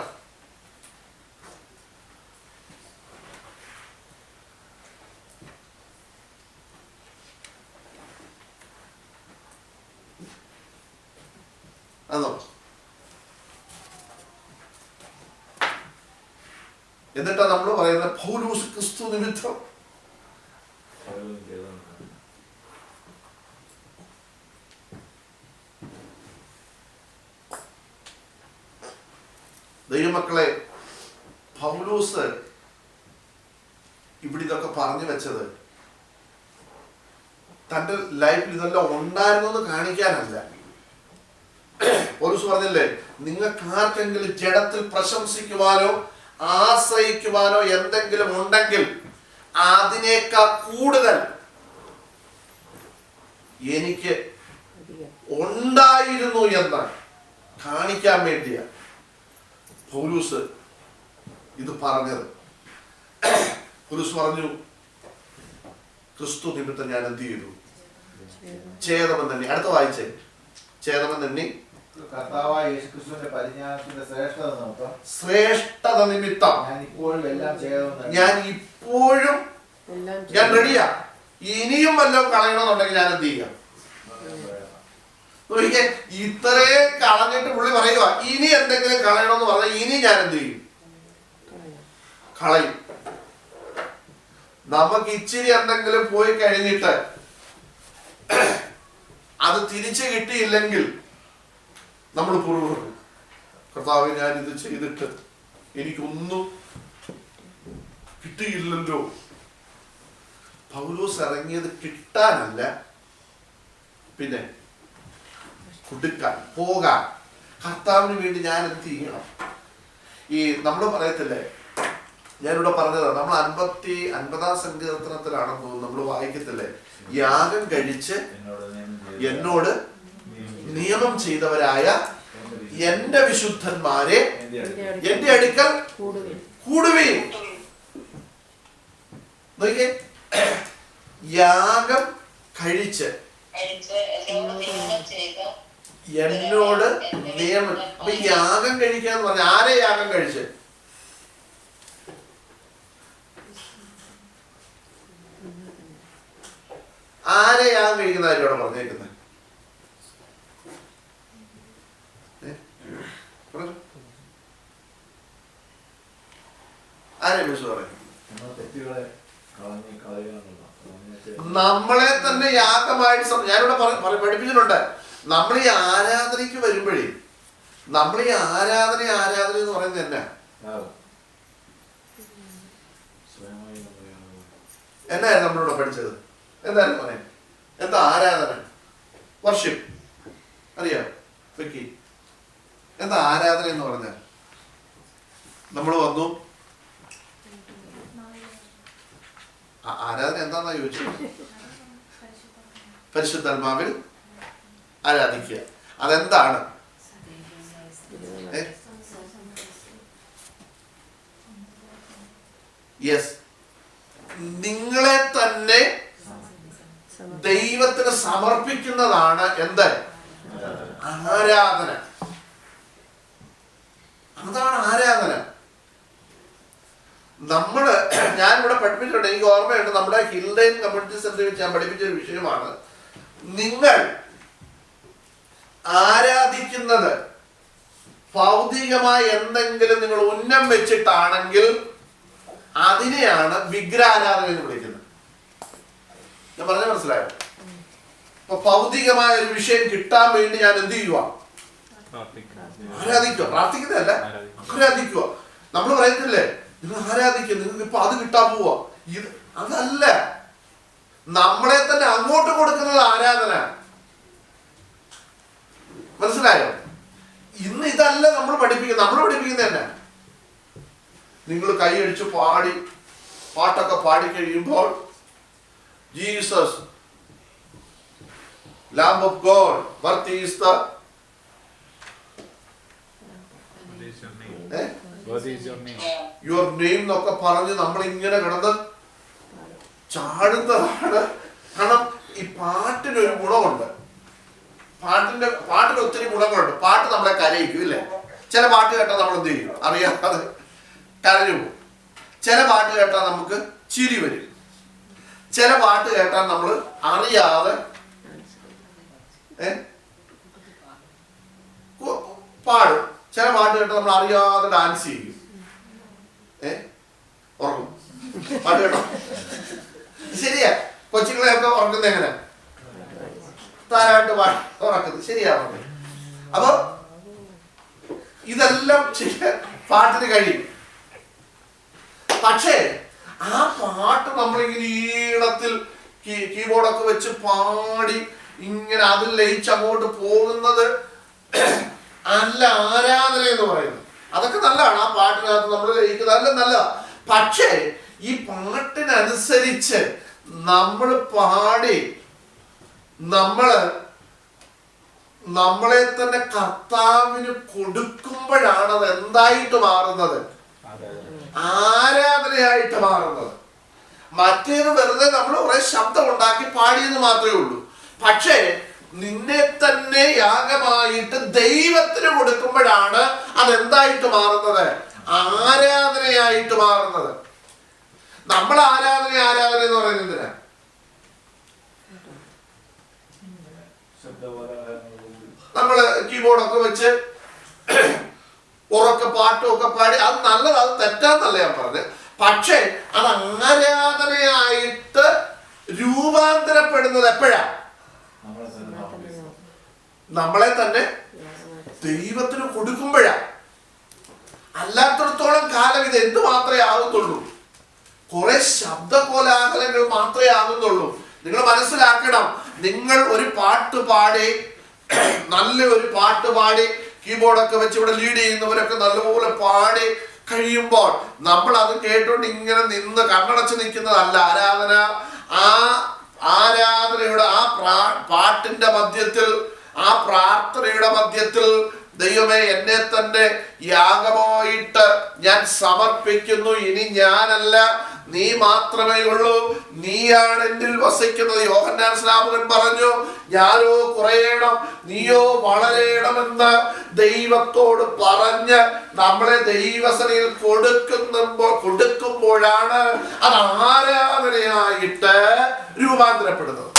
അതോ എന്നിട്ടാ നമ്മൾ പറയുന്നത് പൗലോസ് ക്രിസ്തു നിമിത്തം. ദൈവമക്കളെ, പൗലോസ് ഇവിടെ ഇതൊക്കെ പറഞ്ഞു വെച്ചത് തന്റെ ലൈഫിൽ ഇതെല്ലാം ഉണ്ടായിരുന്നു എന്ന് കാണിക്കാനല്ല. പൗലോസ് പറഞ്ഞില്ലേ, നിങ്ങൾക്ക് ആർക്കെങ്കിലും ജഡത്തിൽ പ്രശംസിക്കുവാനോ ആശ്രയിക്കുവാനോ എന്തെങ്കിലും ഉണ്ടെങ്കിൽ അതിനേക്കാൾ കൂടുതൽ എനിക്ക് ഉണ്ടായിരുന്നു എന്ന് കാണിക്കാൻ വേണ്ടിയാണ് പൗലോസ് ഇത് പറഞ്ഞത്. പൗലോസ് പറഞ്ഞു, ക്രിസ്തു നിമിത്തം ഞാൻ എന്ത് ചെയ്തു, ഛേദമെന്നെണ്ണി. അടുത്ത വായിച്ചേ, ഛേദമെന്നെണ്ണി കർത്താവായ യേശുക്രിസ്തുവിന്റെ പരിജ്ഞാനത്തിന്റെ ശ്രേഷ്ഠത നിമിത്തം ഞാൻ ഇപ്പോഴും ഞാൻ റെഡിയാ. ഇനിയും വല്ലതും കളയണമെന്നുണ്ടെങ്കിൽ ഞാൻ എന്ത് ചെയ്യാം? ഇത്രയും കളഞ്ഞിട്ട് പുള്ളി പറയുക, ഇനി എന്തെങ്കിലും കളയണമെന്ന് പറഞ്ഞാൽ ഇനി ഞാൻ എന്ത് ചെയ്യും? കളയും. നമുക്ക് ഇച്ചിരി എന്തെങ്കിലും പോയി കഴിഞ്ഞിട്ട് അത് തിരിച്ചു കിട്ടിയില്ലെങ്കിൽ നമ്മൾ പുറകു, കർത്താവേ ഞാൻ ഇത് ചെയ്തിട്ട് എനിക്കൊന്നും കിട്ടിയില്ലല്ലോ. പൗലോസ് ഇറങ്ങിയത് കിട്ടാനല്ല, പിന്നെ കൊടുക്കാൻ, പോകാൻ. കർത്താവിന് വേണ്ടി ഞാൻ എന്ത് ചെയ്യണം? ഈ നമ്മൾ പറയത്തില്ലേ, ഞാനിവിടെ പറഞ്ഞതാണ്, നമ്മൾ 50-ാം സങ്കീർത്തനത്തിലാണെന്ന് തോന്നുന്നു, നമ്മൾ വായിക്കത്തില്ലേ, യാഗം കഴിച്ച് എന്നോട് നിയമം ചെയ്തവരായ എന്റെ വിശുദ്ധന്മാരെ എന്റെ അടുക്കൽ കൂടുകയും. നോക്കിയേ, യാഗം കഴിച്ച് എന്നോട് നിയമം. അപ്പൊ യാഗം കഴിക്കാന്ന് പറഞ്ഞ ആരെ യാഗം കഴിച്ച്? ആരെ യാഗം കഴിക്കുന്ന കാര്യമാണ് പറഞ്ഞേക്കുന്നത്? ആരെ വിളിച്ചു പറയും? നമ്മളെ തന്നെ യാഗമായിട്ട്. ഞാനിവിടെ പഠിപ്പിച്ചിട്ടുണ്ട്, നമ്മൾ ഈ ആരാധനയ്ക്ക് വരുമ്പോഴേ, നമ്മൾ ഈ ആരാധന എന്ന് പറയുന്നത് എന്നാ എന്നായിരുന്നു നമ്മളിവിടെ പഠിച്ചത്? എന്തായാലും പറയാം, എന്താ ആരാധന? വർഷിപ്പ് അറിയാം വെക്കി? എന്താ ആരാധന എന്ന് പറഞ്ഞാൽ? നമ്മൾ വന്നു, ആരാധന എന്താന്നാ ചോദിച്ചത്? പരിശുദ്ധാത്മാവിൽ ആരാധിക്കുക. അതെന്താണ്? യെസ്, നിങ്ങളെ തന്നെ ദൈവത്തിന് സമർപ്പിക്കുന്നതാണ് എന്ത്? ആരാധന. അതാണ് ആരാധന. നമ്മള് ഞാനിവിടെ പഠിപ്പിച്ചിട്ടുണ്ട്, എനിക്ക് ഓർമ്മയുണ്ട്, നമ്മുടെ ഹിൽഡൈൻ കമ്മ്യൂണിറ്റി സെന്ററിൽ വെച്ച് ഞാൻ പഠിപ്പിച്ച ഒരു വിഷയമാണ്. നിങ്ങൾ ആരാധിക്കുന്നത് ഭൗതികമായ എന്തെങ്കിലും നിങ്ങൾ ഉന്നം വെച്ചിട്ടാണെങ്കിൽ അതിനെയാണ് വിഗ്രഹാരാധന എന്ന് വിളിക്കുന്നത്. ഞാൻ പറഞ്ഞ മനസ്സിലായോ? ഇപ്പൊ ഭൗതികമായ ഒരു വിഷയം കിട്ടാൻ വേണ്ടി ഞാൻ എന്ത് ചെയ്യുക? ആരാധിക്കുക. പ്രാർത്ഥിക്കുന്നതല്ല, ആരാധിക്കുക. നമ്മൾ പറയത്തില്ലേ, നിങ്ങൾ ആരാധിക്കുക, നിങ്ങൾക്ക് ഇപ്പൊ അത് കിട്ടാൻ പോവാ. ഇത് അതല്ല, നമ്മളെ തന്നെ അങ്ങോട്ട് കൊടുക്കുന്നത് ആരാധന. മനസ്സിലായോ? ഇന്ന് ഇതല്ല നമ്മൾ പഠിപ്പിക്കുന്നത്. നമ്മൾ പഠിപ്പിക്കുന്നത് തന്നെ നിങ്ങൾ കൈയടിച്ച് പാടി പാട്ടൊക്കെ പാടി കഴിയുമ്പോൾ Jesus lamb of God worthy is the your name എന്നൊക്കെ പറഞ്ഞ് നമ്മൾ ഇങ്ങനെ കിടന്ന് ചാടുന്നതാണ്. കാരണം ഈ പാട്ടിനൊരു ഗുണമുണ്ട്. പാട്ടിന് ഒത്തിരി ഗുണങ്ങളുണ്ട്. പാട്ട് നമ്മളെ കരയിക്കും ഇല്ലേ? ചില പാട്ട് കേട്ടാൽ നമ്മൾ എന്ത് ചെയ്യും? അറിയാതെ കരഞ്ഞു പോകും. ചില പാട്ട് കേട്ടാൽ നമുക്ക് ചിരി വരും. ചില പാട്ട് കേട്ടാൽ നമ്മൾ അറിയാതെ പാടും. ചില പാട്ട് കേട്ടാൽ നമ്മൾ അറിയാതെ ഡാൻസ് ചെയ്യും. ഉറങ്ങും. പാട്ട് കേട്ടോ? ശരിയാ. കൊച്ചുങ്ങളെയൊക്കെ ഉറങ്ങുന്നത് എങ്ങനെ? താരാട്ട് പാടി ഉറക്കുന്നത്. ശരിയാണ്. അപ്പൊ ഇതെല്ലാം പാട്ടിന് കഴിയും. പക്ഷേ ആ പാട്ട് നമ്മളിങ്ങനെ ഈണത്തിൽ കീബോർഡൊക്കെ വെച്ച് പാടി ഇങ്ങനെ അതിൽ ലയിച്ച് അങ്ങോട്ട് പോകുന്നത് അല്ല ആരാധന എന്ന് പറയുന്നത്. അതൊക്കെ നല്ലതാണ്. ആ പാട്ടിനകത്ത് നമ്മൾ ലയിക്കുന്നത് അല്ല നല്ലതാ. പക്ഷേ ഈ പാട്ടിനനുസരിച്ച് നമ്മൾ പാടി നമ്മളെ തന്നെ കർത്താവിന് കൊടുക്കുമ്പോഴാണ് അത് എന്തായിട്ട് മാറുന്നത്? ആരാധനയായിട്ട് മാറുന്നത്. മറ്റേത് വെറുതെ നമ്മൾ കുറെ ശബ്ദം ഉണ്ടാക്കി പാടിയെന്ന് മാത്രമേ ഉള്ളൂ. പക്ഷേ നിന്നെ തന്നെ യാഗമായിട്ട് ദൈവത്തിന് കൊടുക്കുമ്പോഴാണ് അതെന്തായിട്ട് മാറുന്നത്? ആരാധനയായിട്ട് മാറുന്നത്. നമ്മൾ ആരാധന എന്ന് പറയുന്നത് എന്തിനാ? നമ്മള് കീബോർഡൊക്കെ വെച്ച് ഉറക്കെ പാട്ടും ഒക്കെ പാടി അത് നല്ലത്, അത് തെറ്റാന്നല്ല ഞാൻ പറഞ്ഞത്. പക്ഷേ അത് ആരാധനയായിട്ട് രൂപാന്തരപ്പെടുന്നത് എപ്പോഴാ? നമ്മളെ തന്നെ ദൈവത്തിന് കൊടുക്കുമ്പോഴാ. അല്ലാത്തിടത്തോളം കാലം ഇത് എന്ത് മാത്രമേ ആകുന്നുള്ളൂ? കുറെ ശബ്ദ കോലാഹലങ്ങൾ മാത്രമേ ആകുന്നുള്ളൂ. നിങ്ങൾ മനസ്സിലാക്കണം, നിങ്ങൾ ഒരു പാട്ട് പാടി, നല്ല ഒരു പാട്ട് പാടി, കീബോർഡൊക്കെ വെച്ച് ഇവിടെ ലീഡ് ചെയ്യുന്നവരൊക്കെ നല്ലപോലെ പാടി കഴിയുമ്പോൾ നമ്മൾ അത് കേട്ടോണ്ട് ഇങ്ങനെ നിന്ന് കണ്ണടച്ച് നിൽക്കുന്നതല്ല ആരാധന. ആ ആരാധനയുടെ ആ പാട്ടിന്റെ മധ്യത്തിൽ, ആ പ്രാർത്ഥനയുടെ മധ്യത്തിൽ ദൈവമേ എന്നെ തന്നെ യാഗമായിട്ട് ഞാൻ സമർപ്പിക്കുന്നു. ഇനി ഞാനല്ല, നീ മാത്രമേ ഉള്ളൂ. നീയാണ് എന്നിൽ വസിക്കുന്നത്. യോഹന്നാൻ സ്നാപകൻ പറഞ്ഞു, ഞാനോ കുറയണം നീയോ വളരണമെന്ന് ദൈവത്തോട് പറഞ്ഞ് നമ്മളെ ദൈവസനയിൽ കൊടുക്കുമ്പോഴാണ് അത് ആരാധനയായിട്ട് രൂപാന്തരപ്പെടുന്നത്.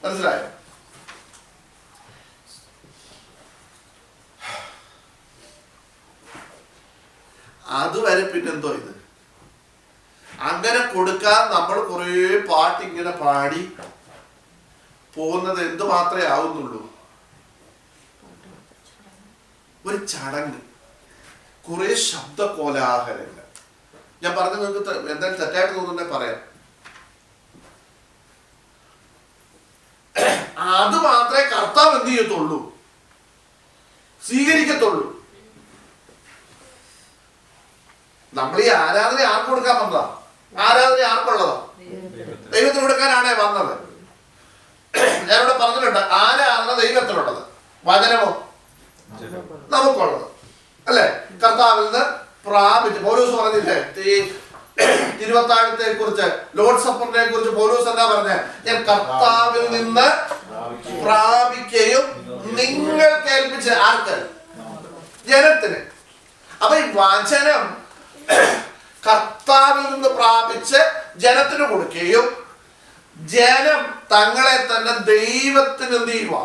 മനസ്സിലായോ? അതുവരെ പിന്നെന്തോ ഇത് അങ്ങനെ കൊടുക്കാൻ നമ്മൾ കുറേ പാട്ടിങ്ങനെ പാടി പോകുന്നത് എന്ത് മാത്രമേ ആവുന്നുള്ളൂ? ഒരു ചടങ്ങ്, കുറെ ശബ്ദ കോലാഹലങ്ങൾ. ഞാൻ പറഞ്ഞ നിങ്ങൾക്ക് എന്തായാലും തെറ്റായിട്ട് തോന്നുന്നുണ്ടെ പറയാം. അത് മാത്രമേ കർത്താവ് എന്ത് ചെയ്യത്തുള്ളൂ? സ്വീകരിക്കത്തുള്ളൂ. നമ്മൾ ഈ ആരാധന ആർക്ക് കൊടുക്കാൻ വന്നതാ? ആരാധന ആർക്കുള്ളതാ? ദൈവത്തിന് കൊടുക്കാനാണേ വന്നത്. ഞാനിവിടെ പറഞ്ഞിട്ടുണ്ട്, ആരാണ് ദൈവത്തിനുള്ളത്? വചനമോ നമുക്കുള്ളത് അല്ലേ? കർത്താവിൽ നിന്ന് പ്രാപിച്ച് പൗലോസ് പറഞ്ഞില്ലേ, ഈ തിരുവത്താഴത്തെ കുറിച്ച്, ലോർഡ് സപ്പറിനെ കുറിച്ച് പൗലോസ് എന്താ പറഞ്ഞ? ഞാൻ കർത്താവിൽ നിന്ന് പ്രാപിക്കുകയും നിങ്ങൾ കേൾപ്പിച്ച ആർക്ക്? ജനത്തിന്. അപ്പൊ ഈ വചനം കർത്താവിൽ നിന്ന് പ്രാപിച്ച് ജനത്തിന് കൊടുക്കുകയും ജനം തങ്ങളെ തന്നെ ദൈവത്തിന് എന്ത് ചെയ്യുക?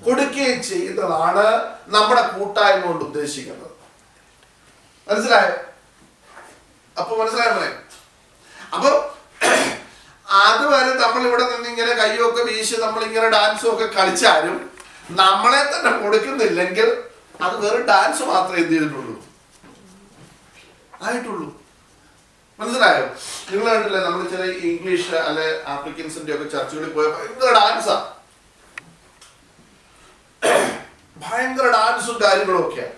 കൊടുക്കുകയും ചെയ്യുന്നതാണ് നമ്മുടെ കൂട്ടായ്മ കൊണ്ട് ഉദ്ദേശിക്കുന്നത്. മനസ്സിലായോ? അപ്പൊ മനസ്സിലായോ? അപ്പൊ അതുവരെ നമ്മൾ ഇവിടെ നിന്ന് ഇങ്ങനെ കൈയൊക്കെ വീശി നമ്മളിങ്ങനെ ഡാൻസും ഒക്കെ കളിച്ചാലും നമ്മളെ തന്നെ കൊടുക്കുന്നില്ലെങ്കിൽ അത് വേറെ ഡാൻസ് മാത്രമേ എന്ത് ചെയ്തിട്ടുള്ളൂ, ആയിട്ടുള്ളൂ. മനസ്സിലായോ? നിങ്ങൾ കണ്ടില്ലേ, നമ്മൾ ചില ഇംഗ്ലീഷ് അല്ലെ ആഫ്രിക്കൻസിന്റെ ഒക്കെ ചർച്ചകളിൽ പോയ ഭയങ്കര ഡാൻസാ, ഭയങ്കര ഡാൻസും കാര്യങ്ങളും ഒക്കെയാണ്.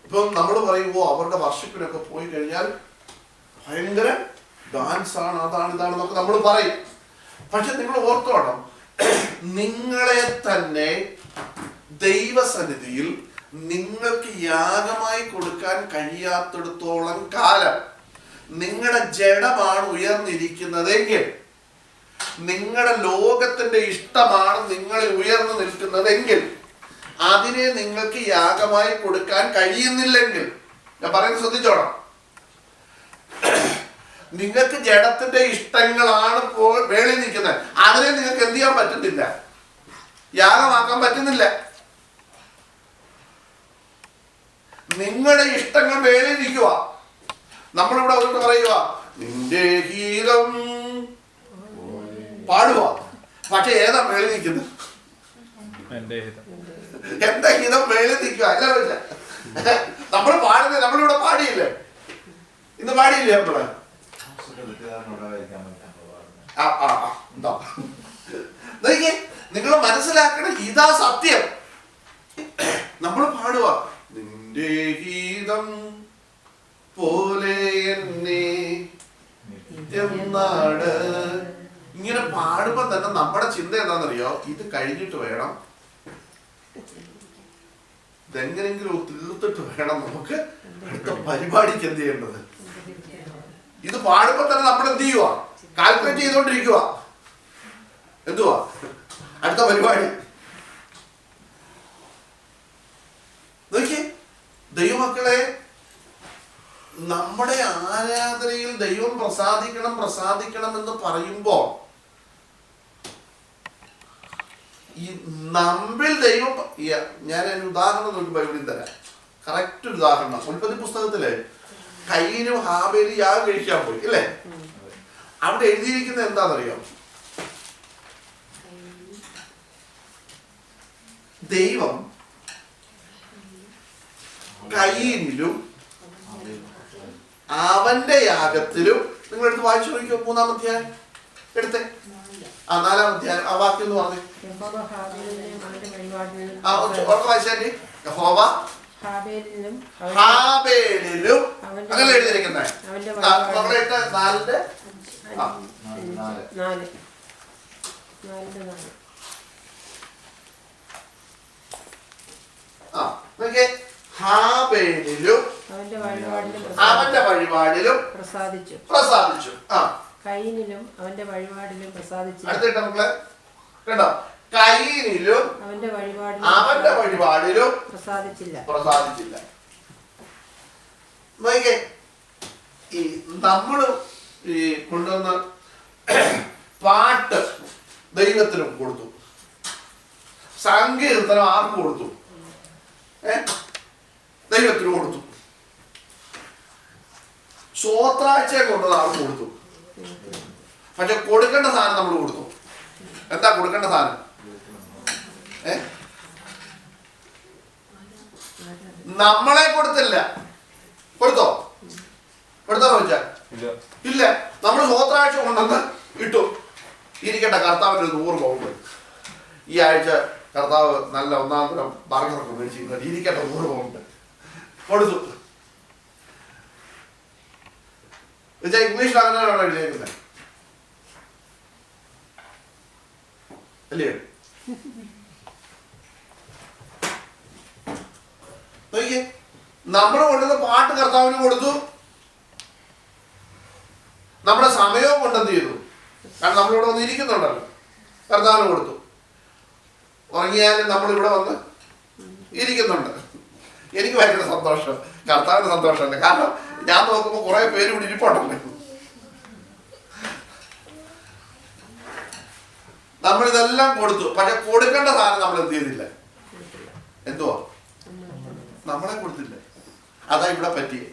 ഇപ്പം നമ്മൾ പറയുമ്പോ അവരുടെ വർഷിപ്പിനൊക്കെ പോയി കഴിഞ്ഞാൽ ഭയങ്കര ഡാൻസ് ആണ്, അതാണ് ഇതാണെന്നൊക്കെ നമ്മൾ പറയും. പക്ഷെ നിങ്ങൾ ഓർത്തോണം, നിങ്ങളെ തന്നെ ദൈവസന്നിധിയിൽ നിങ്ങൾക്ക് യാഗമായി കൊടുക്കാൻ കഴിയാത്തിടത്തോളം കാലം നിങ്ങളുടെ ജഡമാണ് ഉയർന്നിരിക്കുന്നതെങ്കിൽ, നിങ്ങളുടെ ലോകത്തിന്റെ ഇഷ്ടമാണ് നിങ്ങളിൽ ഉയർന്നു നിൽക്കുന്നതെങ്കിൽ, അതിനെ നിങ്ങൾക്ക് യാഗമായി കൊടുക്കാൻ കഴിയുന്നില്ലെങ്കിൽ, ഞാൻ പറയുന്നത് ശ്രദ്ധിച്ചോണം, നിങ്ങൾക്ക് ജഡത്തിന്റെ ഇഷ്ടങ്ങളാണ് വേളി നിൽക്കുന്നത്, അതിനെ നിങ്ങൾക്ക് എന്ത് ചെയ്യാൻ പറ്റുന്നില്ല, യാഗമാക്കാൻ പറ്റുന്നില്ല. നിങ്ങളുടെ ഇഷ്ടങ്ങൾ വേളി നിൽക്കുക. നമ്മളിവിടെ അതുകൊണ്ട് പറയുക, നിന്റെ ഗീതം പാടുക. പക്ഷെ ഏതാ വേളി നിൽക്കുന്നത്? എന്റെ ഗീതം വേളി നിൽക്കുക അല്ല. നമ്മൾ പാടുന്നത്, നമ്മളിവിടെ പാടിയില്ലേ, ഇന്ന് പാടിയില്ലേ നമ്മള്? നിങ്ങൾ മനസ്സിലാക്കണം, ഇതാ സത്യം. നമ്മൾ പാടുക, നിന്റെ ഗീതം പോലെ എന്നെ എന്നാട്. ഇങ്ങനെ പാടുമ്പോ തന്നെ നമ്മുടെ ചിന്ത എന്താണെന്നറിയോ? ഇത് കഴിഞ്ഞിട്ട് വേണം, ഇതെങ്ങനെങ്കിലും തീർത്തിട്ട് വേണം നമുക്ക് അടുത്ത പരിപാടിക്ക് എന്ത് ചെയ്യേണ്ടത്. ഇത് പാടുമ്പോ തന്നെ നമ്മൾ എന്ത് ചെയ്യുക? കാൽക്കുലേറ്റ് ചെയ്തോണ്ടിരിക്കുക, എന്തുവാ അടുത്ത പരിപാടി. നോക്കിയേ ദൈവമക്കളെ, നമ്മുടെ ആരാധനയിൽ ദൈവം പ്രസാദിക്കണം എന്ന് പറയുമ്പോ ഈ നമ്മിൽ ദൈവം, ഞാൻ ഒരു ഉദാഹരണം നോക്കി ബൈബിളിൽ തരാം, കറക്റ്റ് ഒരു ഉദാഹരണം. ഉൽപ്പത്തി പുസ്തകത്തില് കയ്യിനും ഹാബേലും യാഗം കഴിക്കാൻ പോയി അല്ലേ? അവിടെ എഴുതിയിരിക്കുന്നത് എന്താണെന്നറിയോ? ദൈവം കയ്യിലും അവന്റെ യാഗത്തിലും, നിങ്ങൾ എടുത്ത് വായിച്ചു നോക്കിയോ, 3-ാം അധ്യായം എടുത്തേ, 4-ാം അധ്യായം ആ വാക്യം എന്ന് പറഞ്ഞു. യഹോവ ഹാബേലിലും അങ്ങനെ എഴുതിയിരിക്കുന്നത്. ഹാബേലിലും അവന്റെ വഴിപാടിലും പ്രസാദിച്ചു. കയീനിലും അവന്റെ വഴിപാടിലും പ്രസാദിച്ചു. അടുത്തിട്ട് മക്കളെ കേട്ടോ, കയീനിലും അവന്റെ വഴിപാടിലും പ്രസാദിച്ചില്ല. ഈ നമ്മള് ഈ കൊണ്ടുവന്ന പാട്ട് ദൈവത്തിനും കൊടുത്തു, സങ്കീർത്തനം ആർക്ക് കൊടുത്തു? ദൈവത്തിന് കൊടുത്തു. സ്വോത്രാഴ്ചയെ കൊണ്ടത് ആൾക്ക് കൊടുത്തു. പക്ഷെ കൊടുക്കേണ്ട സാധനം നമ്മൾ കൊടുത്തു. എന്താ കൊടുക്കേണ്ട സാധനം? നമ്മളെ കൊടുത്തില്ല. കൊടുത്തോ ചോദിച്ചാൽ ഇല്ല. നമ്മൾ സ്വോത്രാഴ്ച കൊണ്ടുവന്ന് ഇട്ടു. ഇരിക്കട്ടെ, കർത്താവിൻ്റെ 100 പൗണ്ട് ഈ ആഴ്ച കർത്താവ് നല്ല 1-ാം തരം ബർഗറൊക്കെ മേടിച്ചിരിക്കുന്നത്, ഇരിക്കട്ടെ 100 പൗണ്ട് കൊടുത്തു. ഇംഗ്ലീഷിൽ അങ്ങനെയാണോ എഴുതിയിരിക്കുന്നത്? അല്ലേ? നോക്കിയേ, നമ്മൾ കൊണ്ടുവന്ന പാട്ട് കർത്താവിന് കൊടുത്തു, നമ്മുടെ സമയവും കൊണ്ടെന്ത് ചെയ്തു? കാരണം നമ്മളിവിടെ വന്ന് ഇരിക്കുന്നുണ്ടല്ലോ, കർത്താവിന് കൊടുത്തു. ഉറങ്ങിയാലും നമ്മളിവിടെ വന്ന് ഇരിക്കുന്നുണ്ട്. എനിക്ക് ഭയങ്കര സന്തോഷം, കർത്താവിന് സന്തോഷമുണ്ട്. കാരണം ഞാൻ നോക്കുമ്പോൾ കുറെ പേര് ഇവിടെ ഇരിപ്പുണ്ടല്ലോ. നമ്മളിതെല്ലാം കൊടുത്തു, പക്ഷെ കൊടുക്കേണ്ട സാധനം നമ്മൾ എന്ത് ചെയ്തില്ല? എന്തുവാ? നമ്മളെ കൊടുത്തില്ല. അതാ ഇവിടെ പറ്റിയേ.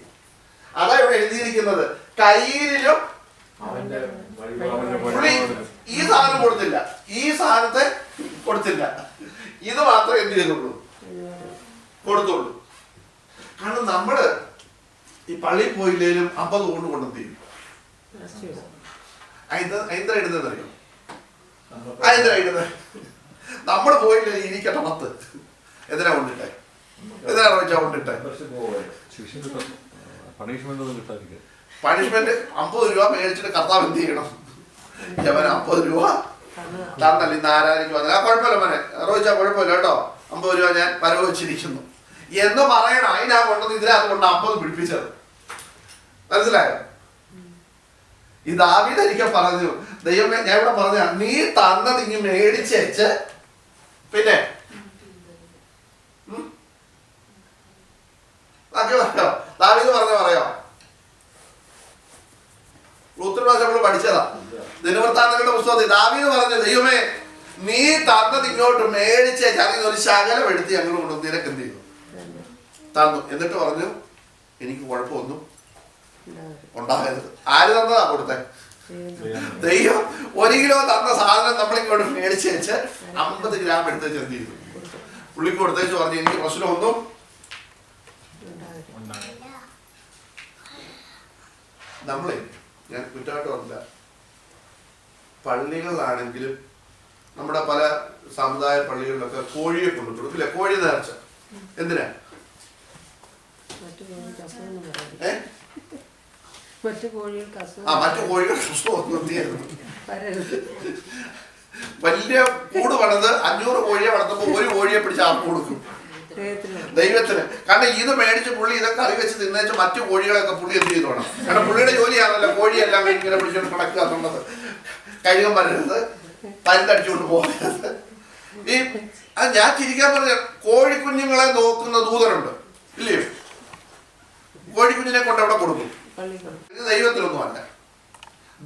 അതാ ഇവിടെ എഴുതിയിരിക്കുന്നത്. കയ്യിലും പുള്ളി ഈ സാധനം കൊടുത്തില്ല, ഈ സാധനത്തെ കൊടുത്തില്ല, ഇത് മാത്രമേ എന്ത് ചെയ്തുള്ളൂ? കൊടുത്തുള്ളൂ. കാരണം നമ്മള് ഈ പള്ളിയിൽ പോയില്ലേലും 50 കൊണ്ട് കൊണ്ടെന്ത് ചെയ്യും? അതിന്റെ ഇടുന്നത് അറിയോ? അതിന്റെ ഇടുന്നത് നമ്മള് പോയില്ലേ ഇരിക്കട്ടെ 10. എന്തിനാ കൊണ്ടിട്ടെ? എന്തിനാ വെച്ചാ കൊണ്ടിട്ടെ? പണിഷ്മെന്റ് 50 രൂപ മേടിച്ചിട്ട് കർത്താവ് എന്ത് ചെയ്യണം? അവൻ 50 രൂപ തന്നല്ല. ഇന്ന് ആരാധിക്കും വന്നത്. ആ കുഴപ്പമില്ല മോനെ, റോയിച്ചാ കുഴപ്പമില്ല കേട്ടോ, 50 രൂപ ഞാൻ വരവ് വെച്ചിരിക്കുന്നു എന്ന് പറയണം. അതിനാ കൊണ്ടത് ഇതിനകത്ത് കൊണ്ട് 50 പിടിപ്പിച്ചത്. മനസ്സിലായോ? ഈ ദാവീദ് ഒരിക്കൽ പറഞ്ഞു, ദൈവമേ, ഞാൻ ഇവിടെ പറഞ്ഞ നീ തന്നത് ഇങ്ങ് മേടിച്ചേച്ച് പിന്നെ പറയോ? ദാവീദ് പറയോ? നമ്മൾ പഠിച്ചതാ ദിനവൃത്താന്തങ്ങളുടെ പുസ്തകത്തിൽ. ദാവീദ് പറഞ്ഞു, ദൈവമേ, നീ തന്നത് ഇങ്ങോട്ട് മേടിച്ചേച്ച് അതിൽ ഒരു ശകലം എടുത്ത് ഞങ്ങൾ കൊണ്ട് നിനക്ക് എന്ത് ചെയ്തു? തന്നു. എന്നിട്ട് പറഞ്ഞു, എനിക്ക് കുഴപ്പമൊന്നും ഉണ്ടാകരുത്. ആര് തന്നതാ കൊടുത്തേ? ദൈവം. 1 കിലോ തന്ന സാധനം നമ്മളിങ്ങോട്ട് മേടിച്ച് വെച്ച് 50 ഗ്രാം എടുത്തേച്ച് എന്ത് ചെയ്തു? പുള്ളിക്ക് കൊടുത്തേച്ച് പറഞ്ഞു, എനിക്ക് പ്രശ്നമൊന്നും. നമ്മളെ ഞാൻ കുറ്റമായിട്ട് പറഞ്ഞില്ല, പള്ളികളിലാണെങ്കിലും നമ്മുടെ പല സമുദായ പള്ളികളിലൊക്കെ കോഴിയെ കൊണ്ടു കൊടുക്കില്ല. കോഴി നേർച്ച എന്തിനാ? മറ്റു കോഴികൾക്ക് അസുഖമൊന്നും വലിയ കൂട് പണിത് 500 കോഴിയെ വളർത്തുമ്പോ 1 കോഴിയെ പിടിച്ച് ആർക്ക് കൊടുക്കും? ദൈവത്തിന്. കാരണം ഇത് മേടിച്ച് പുള്ളി ഇതൊക്കെ കറി വെച്ച് തിന്നേച്ച് മറ്റു കോഴികളൊക്കെ പുള്ളി എന്ത് ചെയ്തു വേണം? കാരണം പുള്ളിയുടെ ജോലിയാണല്ലോ കോഴിയെല്ലാം ഇങ്ങനെ പിടിച്ചോണ്ട് കണക്കുക എന്നുള്ളത്. കഴുകാൻ പറ്റരുത്, പരുത്തടിച്ചുകൊണ്ട് പോകരുത്. ഈ ഞാൻ ചിരിക്കാൻ പറഞ്ഞ കോഴിക്കുഞ്ഞുങ്ങളെ നോക്കുന്ന ദൂതനുണ്ട് ഇല്ലയോ? കോഴിക്കുഞ്ഞിനെ കൊണ്ട് അവിടെ കൊടുക്കും. ഇത് ദൈവത്തിനൊന്നും അല്ല,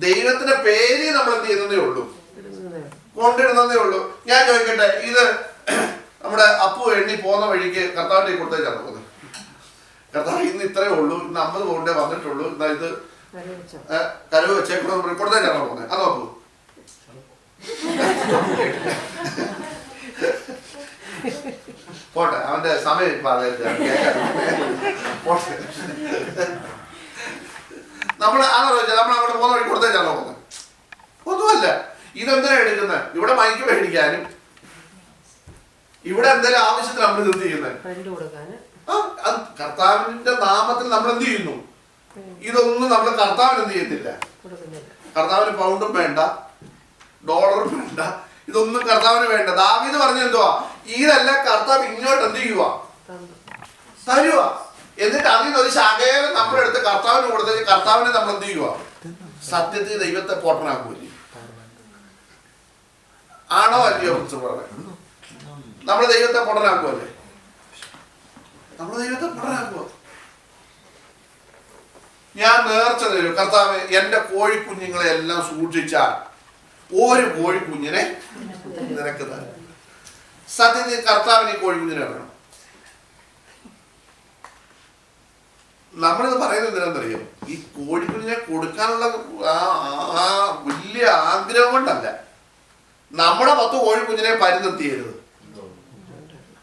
ദൈവത്തിന്റെ പേര് നമ്മൾ എന്ത് ചെയ്യുന്നതേ ഉള്ളൂ, കൊണ്ടിടുന്നതേ ഉള്ളൂ. ഞാൻ ചോദിക്കട്ടെ, ഇത് നമ്മുടെ അപ്പു എണ്ണി പോകുന്ന വഴിക്ക് കർത്താവിന്റെ കൊടുത്തേച്ചാണ് പോകുന്നത്. കർത്താവ് ഇന്ന് ഇത്രയേ ഉള്ളൂ, ഇന്ന് 50 കൊണ്ടേ വന്നിട്ടുള്ളൂ, എന്നാ ഇത് കരുവ് വെച്ചേക്കൂടെ കൊടുത്തേച്ചാണോ പോകുന്നത്? അതോ അപ്പു? പോട്ടെ, അവന്റെ സമയം നമ്മൾ ആലോചിച്ചാൽ നമ്മൾ അങ്ങോട്ട് പോകുന്ന വഴി കൊടുത്തേച്ചാണോ പോകുന്നത്? ഒന്നുമല്ല. ഇതെന്തിനാ എടുക്കുന്നത്? ഇവിടെ മൈക്ക് മേടിക്കാനും ഇവിടെ എന്തെങ്കിലും ആവശ്യത്തിന് നമ്മൾ എന്ത് ചെയ്യുന്നത്? കർത്താവിന്റെ നാമത്തിൽ നമ്മൾ എന്ത് ചെയ്യുന്നു? ഇതൊന്നും നമ്മൾ കർത്താവിന് എന്ത് ചെയ്യത്തില്ല. കർത്താവിന് പൗണ്ടും വേണ്ട, ഡോളറും വേണ്ട, ഇതൊന്നും കർത്താവിന് വേണ്ട. ദാവീദ് പറഞ്ഞു എന്തുവാ? ഇതെല്ലാം കർത്താവ് ഇങ്ങോട്ട് എന്ത് ചെയ്യുക? തരുക. എന്നിട്ട് അതിൽ നിന്ന് ഒരു ശകലം നമ്മളെടുത്ത് കർത്താവിന് കൊടുത്തേക്ക് കർത്താവിനെ നമ്മൾ എന്ത് ചെയ്യുക? സത്യത്തിൽ ദൈവത്തെ പോട്ടനാക്കൂല്ലേ? ആണോ അല്ലയോ? നമ്മൾ ദൈവത്തെ പൊടനാക്കുമല്ലേ? നമ്മൾ ദൈവത്തെ പൊടനാക്കുമോ? ഞാൻ നേർച്ച തരും, കർത്താവ് എന്റെ കോഴിക്കുഞ്ഞുങ്ങളെ എല്ലാം സൂക്ഷിച്ചാൽ 1 കോഴിക്കുഞ്ഞിനെ നിനക്ക് തരും. സത്യത്തിൽ കർത്താവിന് ഈ കോഴിക്കുഞ്ഞിനെ വേണം. നമ്മളിത് പറയുന്നത് എന്തിനാണെന്നറിയാം? ഈ കോഴിക്കുഞ്ഞിനെ കൊടുക്കാനുള്ള ആ വലിയ ആഗ്രഹം കൊണ്ടല്ല. നമ്മുടെ 10 കോഴിക്കുഞ്ഞിനെ പരിനിർത്തിയരുത്.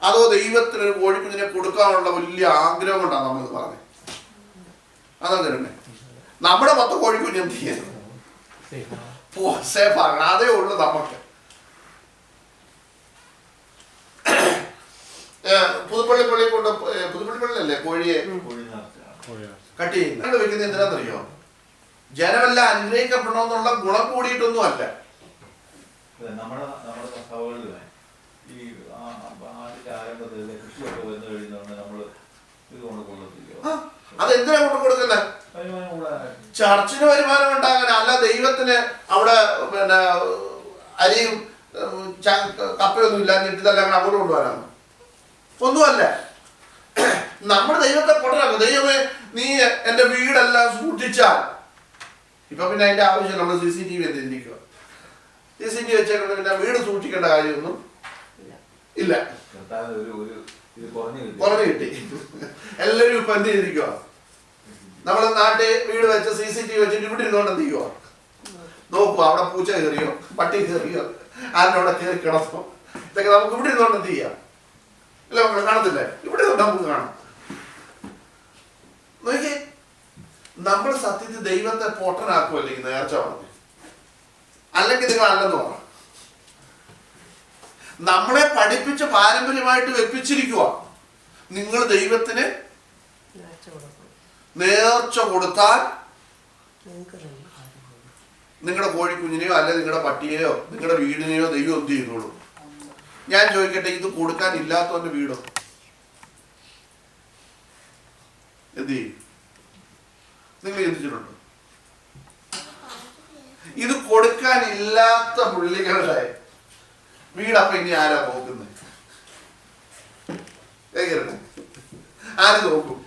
അതോ ദൈവത്തിന് ഒരു കോഴിക്കുഞ്ഞിനെ കൊടുക്കാനുള്ള വലിയ ആഗ്രഹം കൊണ്ടാണ് നമ്മളിത് പറഞ്ഞത്. അതെന്തിനെ നമ്മുടെ 10 കോഴിക്കുഞ്ഞ് എന്ത് ചെയ്യരുത്? സേഫാകണം. അതേ ഉള്ളു നമുക്ക്. പുതുപ്പള്ളി കൊണ്ട് പുതുപ്പള്ളിയല്ലേ കോഴിയെ കട്ട് ചെയ്യുന്നത് വെക്കുന്നത് എന്തിനാണെന്നറിയോ? ജനമെല്ലാം അനുഗ്രഹിക്കപ്പെടണമെന്നുള്ള ഗുണം കൂടിയിട്ടൊന്നും അല്ല. സഭകളിലുമേ ഈ ആദ്യത്തെ ആരംഭത്തിലെ കൃഷിയൊക്കെ വന്നു കഴിയുന്നതുകൊണ്ട് നമ്മള് ഇത് കൊണ്ട് കൊള്ളത്തില്ലോ. അതെന്തിനാ കൊണ്ട് കൊടുക്കുന്നത്? ചർച്ചിന് വരുമാനം ഉണ്ടാകാൻ, അല്ല ദൈവത്തിന് അവിടെ പിന്നെ അരിയും കപ്പയൊന്നും ഇല്ലാഞ്ഞിട്ട് ഇതെല്ലാം അങ്ങോട്ട് കൊണ്ടുപോകാനാണ്. ഒന്നുമല്ല. നമ്മൾ ദൈവത്തെ കൊണ്ടുവരാം. ദൈവമേ നീ എന്റെ വീടെല്ലാം സൂക്ഷിച്ചാൽ, ഇപ്പൊ പിന്നെ അതിന്റെ ആവശ്യം നമ്മൾ CCTV എന്തിരിക്കുക, CCTV വെച്ചേക്കൊണ്ട് പിന്നെ വീട് സൂക്ഷിക്കേണ്ട കാര്യമൊന്നും ഇല്ല. കുറഞ്ഞു കിട്ടി. എല്ലാവരും ഇപ്പൊ എന്ത് ചെയ്തിരിക്കുക, നമ്മളെ നാട്ടിൽ വീട് വെച്ച് CCTV വെച്ചിട്ട് ഇവിടെ ഇരുന്നോണ്ട് എന്ത് ചെയ്യുക, നോക്കുക അവിടെ പൂച്ച കയറിയോ പട്ടി കയറിയോ ആരുടെ കയറി കിടന്നോ, ഇതൊക്കെ നമുക്ക് ഇവിടെ ഇരുന്നോണ്ട് എന്ത് ചെയ്യാം. അല്ല നമ്മൾ കാണത്തില്ലേ, ഇവിടെ നമുക്ക് കാണാം. നോക്കിയേ, നമ്മൾ സത്യത്തിൽ ദൈവത്തെ പൊട്ടനാക്കുമല്ലേ ഈ നേർച്ച പറഞ്ഞു, അല്ലെങ്കിൽ നിങ്ങൾ അല്ലെന്ന് പറ. നമ്മളെ പഠിപ്പിച്ച് പാരമ്പര്യമായിട്ട് വെപ്പിച്ചിരിക്കുക, നിങ്ങൾ ദൈവത്തിന് നേർച്ച കൊടുത്താൽ നിങ്ങളുടെ കോഴിക്കുഞ്ഞിനെയോ അല്ലെ നിങ്ങളുടെ പട്ടിയെയോ നിങ്ങളുടെ വീടിനെയോ ദൈവം എന്ത് ചെയ്യുന്നുള്ളൂ. ഞാൻ ചോദിക്കട്ടെ, ഇത് കൊടുക്കാൻ ഇല്ലാത്തവന്റെ വീടോ എന്ത് ചെയ്യും? നിങ്ങൾ ചിന്തിച്ചിട്ടുണ്ടോ? ഇത് കൊടുക്കാൻ ഇല്ലാത്ത പുള്ളികളുടെ വീടപ്പൊ ഇനി ആരാ നോക്കുന്നത്? ആര് നോക്കും?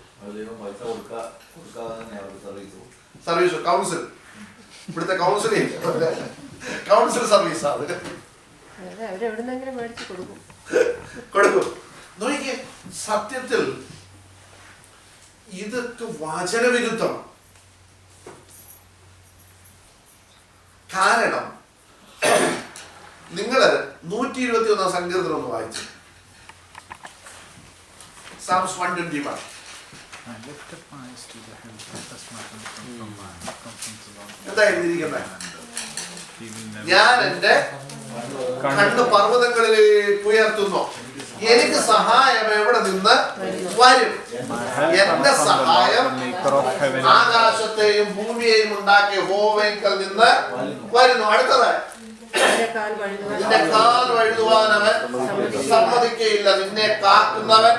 സർവീസ് കൗൺസിൽ, ഇവിടുത്തെ കൗൺസിൽ സർവീസ് അത് കൊടുക്കും. നോക്കിക്കേ, സത്യത്തിൽ ഇതൊക്കെ വചനവിരുദ്ധം. കാരണം നിങ്ങള് 121 സങ്കീർത്തനം ഒന്ന് വായിച്ചു. Psalms 121. എന്താ എഴുതിയിരിക്കുന്നത്? ഞാൻ എന്റെ കണ്ണ് പർവ്വതങ്ങളിലേക്ക് ഉയർത്തുന്നു, എനിക്ക് സഹായം എവിടെ നിന്ന് വരും? എന്റെ സഹായം ആകാശത്തെയും ഭൂമിയെയും ഉണ്ടാക്കിയ യഹോവയിൽ നിന്ന് വരുന്നു. അടുത്തത്, നിന്റെ കാൽ വഴുതുവാൻ അവൻ സമ്മതിക്കയില്ല, നിന്നെ കാക്കുന്നവൻ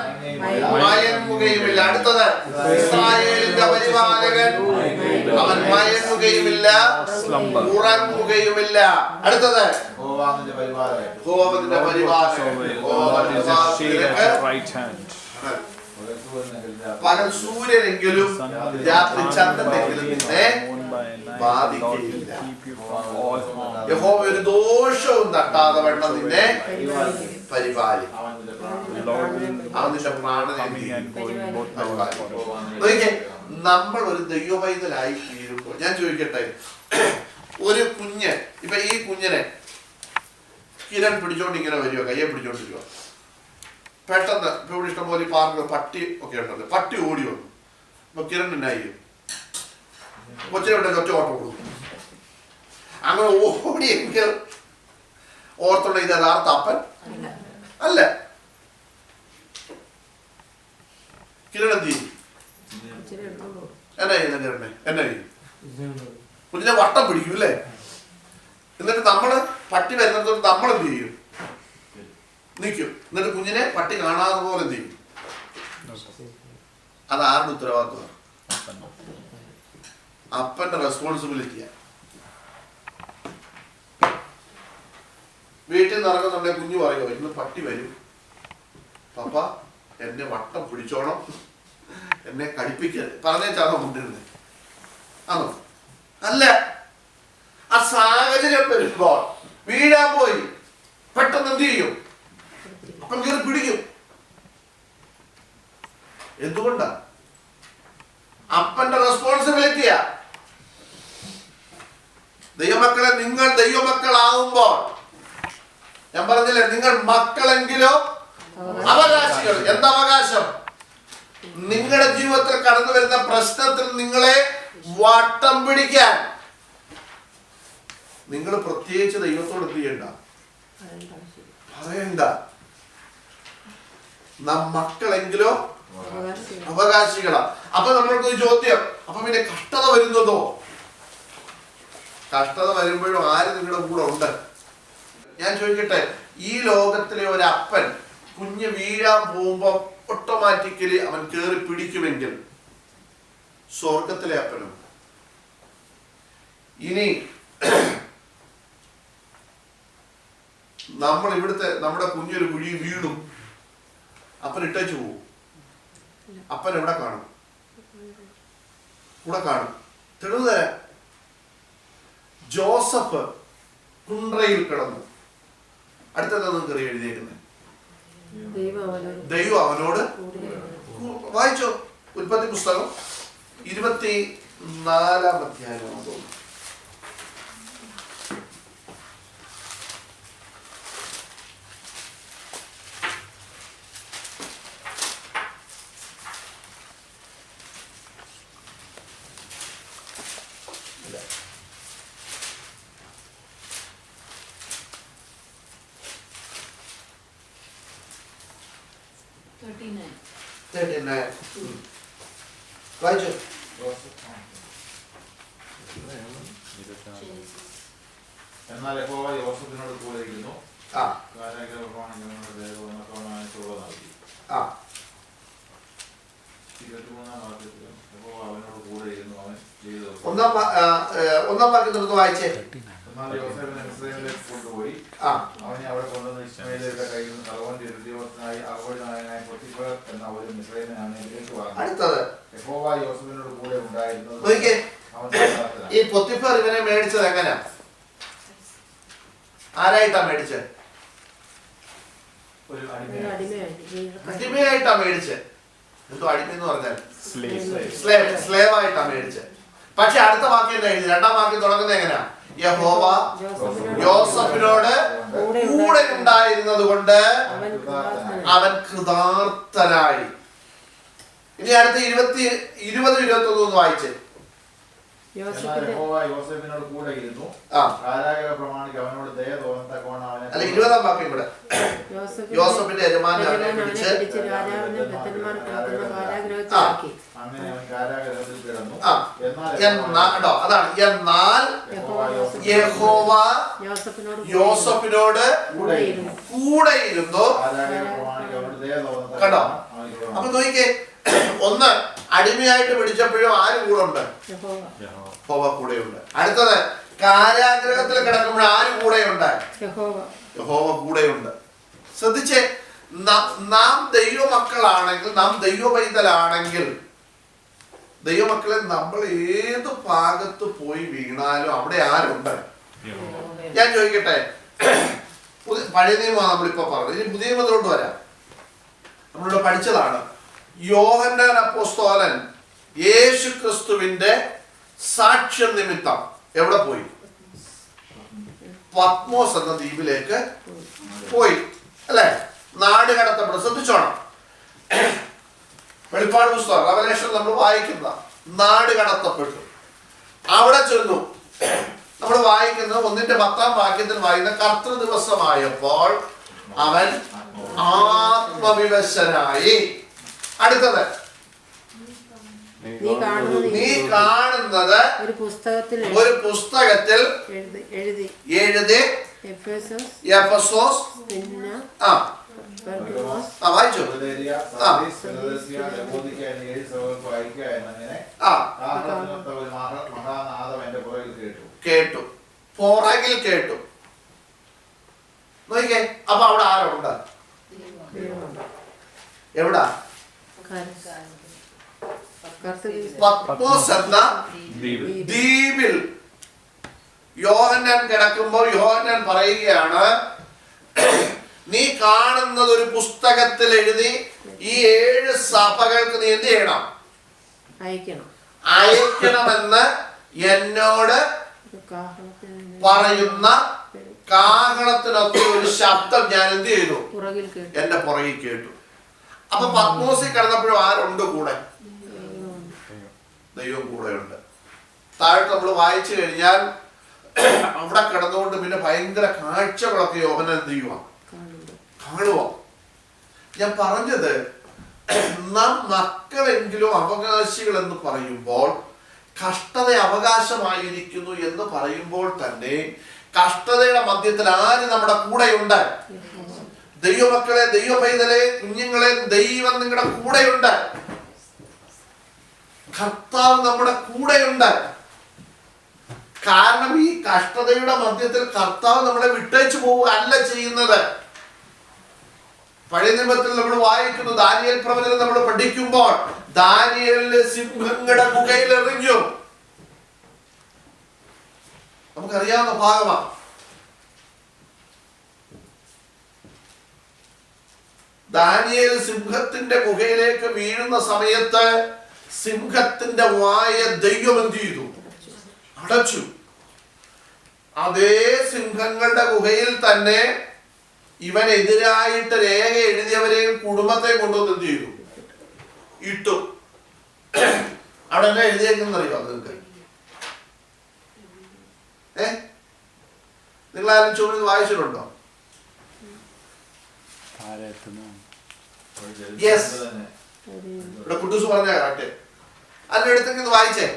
മയങ്ങുകയുമില്ല. അടുത്തത്, ഇസ്രായേലിന്റെ പരിപാലകൻ, അവൻ മയങ്ങുകയുമില്ല ഉറങ്ങുകയുമില്ല. അടുത്തത്, യഹോവയുടെ പരിപാലകൻ, പകൽ സൂര്യനെങ്കിലും രാത്രി ചന്ദ്രനെങ്കിലും നിന്നെ ബാധിക്കുകയില്ല. യഹോവ ഒരു ദോഷവും തട്ടാതെ വണ്ണം നിന്നെ പരിപാലിക്കും. അവൻ നിന്റെ പ്രാണനെ നമ്മൾ ഒരു ദൈവപൈതലായി തീരുമ്പോൾ, ഞാൻ ചോദിക്കട്ടെ, ഒരു കുഞ്ഞ്, ഇപ്പൊ ഈ കുഞ്ഞിനെ കിരൺ പിടിച്ചോണ്ട് ഇങ്ങനെ വരുമോ, കയ്യെ പിടിച്ചോണ്ടിരിക്കുവോ? പെട്ടെന്ന് ഇപ്പൊ ഇവിടെ ഇഷ്ടംപോലെ പാർക്കിൽ പട്ടി ഒക്കെ ഉണ്ടല്ലോ, പട്ടി ഓടി വന്നു. അപ്പൊ കിരൺ എന്നായി? കൊച്ചിനെ ഉണ്ടെങ്കിൽ ഒറ്റ ഓട്ടം കൊടുക്കും. അങ്ങനെ ഓടിയെങ്കിൽ ഓർത്തുള്ള ഇത് യഥാർത്ഥ അപ്പൻ അല്ല. കിരൺ എന്ത് ചെയ്യും? എന്നാ ചെയ്യുന്ന കിരണ്ണെ? എന്നാ ചെയ്യും? കുഞ്ഞിനെ വട്ടം പിടിക്കും അല്ലേ? എന്നിട്ട് നമ്മള് പട്ടി വരുന്നിടത്തോട്ട് നമ്മൾ എന്ത് ചെയ്യും? നിൽക്കും. എന്നിട്ട് കുഞ്ഞിനെ പട്ടി കാണാതെ പോലെ എന്ത് ചെയ്യും? അത് ആരുടെ ഉത്തരവാദിത്വമാണ്? അപ്പന്റെ റെസ്പോൺസിബിലിറ്റിയാ. വീട്ടിൽ നിന്ന് ഇറങ്ങുന്നുണ്ടെങ്കിൽ കുഞ്ഞു പറയുമോ, ഇന്ന് പട്ടി വരും പപ്പ, എന്നെ വട്ടം പിടിച്ചോണം, എന്നെ കടിപ്പിക്കരുത് പറഞ്ഞേച്ചാണോ കൊണ്ടിരുന്നത്? ആണോ? അല്ല. ആ സാഹചര്യം വരുമ്പോൾ വീഴാൻ പോയി പെട്ടെന്ന് എന്ത് ചെയ്യും? അപ്പം കയറി പിടിക്കും. എന്തുകൊണ്ടാ? അപ്പന്റെ റെസ്പോൺസിബിലിറ്റിയാ. ദൈവമക്കളെ, നിങ്ങൾ ദൈവമക്കളാവുമ്പോൾ, ഞാൻ പറഞ്ഞില്ലേ, നിങ്ങൾ മക്കളെങ്കിലോ അവകാശികൾ. എന്തവകാശം? നിങ്ങളുടെ ജീവിതത്തിൽ കടന്നു വരുന്ന പ്രശ്നത്തിൽ നിങ്ങളെ വട്ടം പിടിക്കാൻ നിങ്ങൾ പ്രത്യേകിച്ച് ദൈവത്തോട് എന്ത് ചെയ്യണ്ട, പറയണ്ട. നാം മക്കളെങ്കിലോ അവകാശികളാ. അപ്പൊ നമ്മൾക്ക് ഒരു ചോദ്യം, അപ്പൊ പിന്നെ കഷ്ടത വരുന്നതോ? കഷ്ടത വരുമ്പോഴും ആര് നിങ്ങളുടെ കൂടെ ഉണ്ട്? ഞാൻ ചോദിക്കട്ടെ, ഈ ലോകത്തിലെ ഒരു അപ്പൻ കുഞ്ഞ് വീഴാൻ പോകുമ്പോ ഓട്ടോമാറ്റിക്കലി അവൻ കേറി പിടിക്കുമെങ്കിൽ സ്വർഗത്തിലെ അപ്പനും ഇനി നമ്മൾ ഇവിടുത്തെ നമ്മുടെ കുഞ്ഞൊരു കുഴി വീണു, അപ്പൻ ഇട്ടേച്ചു പോവും. അപ്പൻ എവിടെ കാണും? കൂടെ കാണും. തെളിവ് തരാം. ജോസഫ് കുണ്ട്രയിൽ കിടന്നു. അടുത്തത് നിങ്ങൾക്ക് എഴുതിയേക്കുന്നത് ദൈവം അവനോട് വായിച്ചോ? ഉൽപ്പത്തി പുസ്തകം 24-ാം അധ്യായം. വായിച്ചോ? എന്നാൽ യഹോവ യോസേഫിനോട് കൂടെ ഇരുന്നു, ആ ആ 23-ാം വാക്യത്തിലും യഹോവ അവനോട് കൂടെ ഇരുന്നു, അവൻ ചെയ്തത്. ഒന്നാം വാക്യം നമുക്ക് വായിച്ചേ. എന്നാൽ യോസേഫിനെ മിസ്രയീമിലേക്ക് കൊണ്ടുപോയി ആ അവനെ അവിടെ കൊണ്ടുവന്ന് ഇശ്മായേലിന്റെ കയ്യിൽ നിന്ന് ഫറവോന്റെ ഉദ്യോഗസ്ഥനായി അഹോരനായ പോത്തിഫർ എന്ന ഒരു മിസ്രയീമ്യനാണ് വാങ്ങി. അടുത്തത് യഹോവ യോസേഫിനോട് കൂടെ ഉണ്ടായിരുന്നത് നോക്കിക്കേ. അവൻ ഈ പോത്തിഫർ ഇവനെ മേടിച്ചത് എങ്ങനെയാ? ആരായിട്ടാ മേടിച്ചത്? ഒരു അടിമയായിട്ടാ മേടിച്ചത്. എന്തോ അടിമ എന്ന് പറഞ്ഞാൽ സ്ലേവ് ആയിട്ടാ മേടിച്ചത്. പക്ഷെ അടുത്ത വാക്യം എന്താ എഴുതി? രണ്ടാം വാക്യം തുടങ്ങുന്നത് എങ്ങനെയാ? യഹോവ യോസഫിനോട് കൂടെ ഉണ്ടായിരുന്നത് കൊണ്ട് അവൻ കൃതാർത്ഥനായി. ഇനി അടുത്ത 20-21 വായിച്ചേ. യഹോവ യോസേഫിനോട് കൂടെ ഇരുന്നു, കാരാഗൃഹ പ്രമാണിക്ക് അവനോട് ദയ തോന്നത്തക്കവണ്ണം അവനെ. അല്ല 20-ാം വാക്യം കൂടെ. യോസഫിന്റെ യജമാനൻ അവനെ പിടിച്ച് അങ്ങനെ അവൻ കാരാഗൃഹത്തിൽ കിടന്നു. അതാണ് എന്നാൽ യഹോവ യോസഫിനോട് കൂടെ ഇരുന്നു. കാരാഗൃഹ പ്രമാണിക്ക് അവനോട് ദയ കണ്ടോ? തോന്നത്തക്കവണ്ണം. അപ്പൊ നോക്കിക്കേ, ഒന്ന് അടിമയായിട്ട് പിടിച്ചപ്പോഴും ആര് കൂടെ ഉണ്ട്? യഹോവ കൂടെയുണ്ട്. അടുത്തത് കാരാഗ്രഹത്തിൽ കിടക്കുമ്പോൾ ആര് കൂടെയുണ്ട്? യഹോവ കൂടെയുണ്ട്. ശ്രദ്ധിച്ചേ, നാം ദൈവമക്കളാണെങ്കിൽ, നാം ദൈവവൈതലാണെങ്കിൽ, ദൈവമക്കളെ നമ്മൾ ഏത് ഭാഗത്ത് പോയി വീണാലും അവിടെ ആരുണ്ട്? ഞാൻ ചോദിക്കട്ടെ, പഴയ നിയമമാണ് നമ്മളിപ്പോ പറഞ്ഞത്, ഇനി പുതിയ നിയമത്തിലോട്ട് വരാം. നമ്മളിവിടെ പഠിച്ചതാണ്. യോഹന്നാൻ അപ്പോസ്തലൻ യേശു ക്രിസ്തുവിന്റെ സാക്ഷ്യം നിമിത്തം എവിടെ പോയി? പത്മോസ് എന്ന ദ്വീപിലേക്ക് പോയി, അല്ലെ? നാട് കടത്തപ്പെട്ടു. ശ്രദ്ധിച്ചോണം, വെളിപ്പാട് പുസ്തകം റെവലേഷൻ നമ്മൾ വായിക്കുന്ന നാട് കടത്തപ്പെട്ടു. അവിടെ ചെന്നു നമ്മൾ വായിക്കുന്നത് 1-10 വാക്യത്തിൽ വായിക്കുന്ന കർത്തൃ ദിവസമായപ്പോൾ അവൻ ആത്മവിവശനായി. അടുത്തത് നീ കാണുന്നത് ഒരു പുസ്തകത്തിൽ എഴുതി എഫെസോസ് വായിച്ചു. കേട്ടു, പുറകിൽ കേട്ടു. നോക്കിക്കേ, അപ്പൊ അവിടെ ആരുണ്ട്? എവിടാ? പത്മോസ് എന്ന ദ്വീപിൽ യോഹന്നാൻ കിടക്കുമ്പോൾ യോഹന്നാൻ പറയുകയാണ്, നീ കാണുന്നത് ഒരു പുസ്തകത്തിൽ എഴുതി ഈ 7 സഭകൾക്ക് നീ എന്ത് ചെയ്യണം? അയക്കണമെന്ന് എന്നോട് പറയുന്ന കാഹളത്തിനൊക്കെ ഒരു ശബ്ദം ഞാൻ എന്ത് ചെയ്തു? എന്റെ പുറകിൽ കേട്ടു. അപ്പൊ പത്മോസിൽ കിടന്നപ്പോഴും ആരുണ്ട് കൂടെ? ദൈവം കൂടെയുണ്ട്. താഴോട്ട് നമ്മൾ വായിച്ചു കഴിഞ്ഞാൽ അവിടെ കിടന്നുകൊണ്ട് പിന്നെ ഭയങ്കര കാഴ്ചകളൊക്കെ യോഹന്നാൻ എന്ത് ചെയ്യുക? കാണുക. ഞാൻ പറഞ്ഞത്, നാം മക്കളെങ്കിലും അവകാശികൾ എന്ന് പറയുമ്പോൾ, കഷ്ടത അവകാശമായിരിക്കുന്നു എന്ന് പറയുമ്പോൾ തന്നെ കഷ്ടതയുടെ മധ്യത്തിൽ ആര് നമ്മുടെ കൂടെയുണ്ട്? ദൈവമക്കളെ, ദൈവ പൈതലെ, കുഞ്ഞുങ്ങളെ, ദൈവം നിങ്ങളുടെ കൂടെയുണ്ട്. കർത്താവ് നമ്മുടെ കൂടെയുണ്ട്. കാരണം ഈ കഷ്ടതയുടെ മധ്യത്തിൽ കർത്താവ് നമ്മളെ വിട്ടേച്ചു പോവുക അല്ല ചെയ്യുന്നത്. പഴയ നിയമത്തിൽ നമ്മൾ വായിക്കുന്നു, ദാനിയേൽ പ്രവചനം നമ്മൾ പഠിക്കുമ്പോൾ ദാനിയേലിന് സിംഹങ്ങളുടെ ഗുഹയിൽ എറിഞ്ഞു. നമുക്കറിയാവുന്ന ഭാഗമാണ്. ദാനിയേൽ സിംഹത്തിന്റെ ഗുഹയിലേക്ക് വീഴുന്ന സമയത്ത് സിംഹത്തിന്റെ വായ ദൈവം എന്ത് ചെയ്തു? അടച്ചു. അതേ സിംഹങ്ങളുടെ ഗുഹയിൽ തന്നെ ഇവനെതിരായിട്ട് രേഖ എഴുതിയവരെയും കുടുംബത്തെയും കൊണ്ടുവന്ന് എന്ത് ചെയ്തു? ഇട്ടു. അവിടെ എന്നാ എഴുതിയേക്കുന്നറിയോ നിങ്ങൾക്ക്? നിങ്ങൾ ആരും ചോദിച്ച് വായിച്ചിട്ടുണ്ടോ? ഇവിടെ കുട്ടൂസ് പറഞ്ഞ കറക്റ്റ്. അതിന്റെ അടുത്തേക്ക് വായിച്ചേ.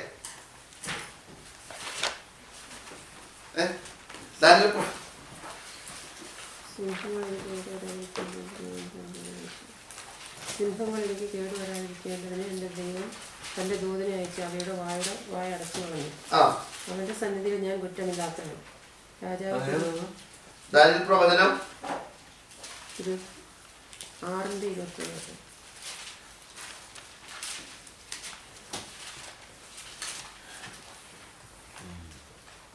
സിംഹങ്ങളിലേക്ക് കേടുവരാതിരിക്കേണ്ടതിന് എന്റെ ദൈവം തന്റെ ദൂതനെ അയച്ച് അവയുടെ വായ അടച്ചു കളഞ്ഞു. അവന്റെ സന്നിധിയിൽ ഞാൻ കുറ്റമില്ലാത്തവൻ. രാജാവ് പ്രവചനം 6:27.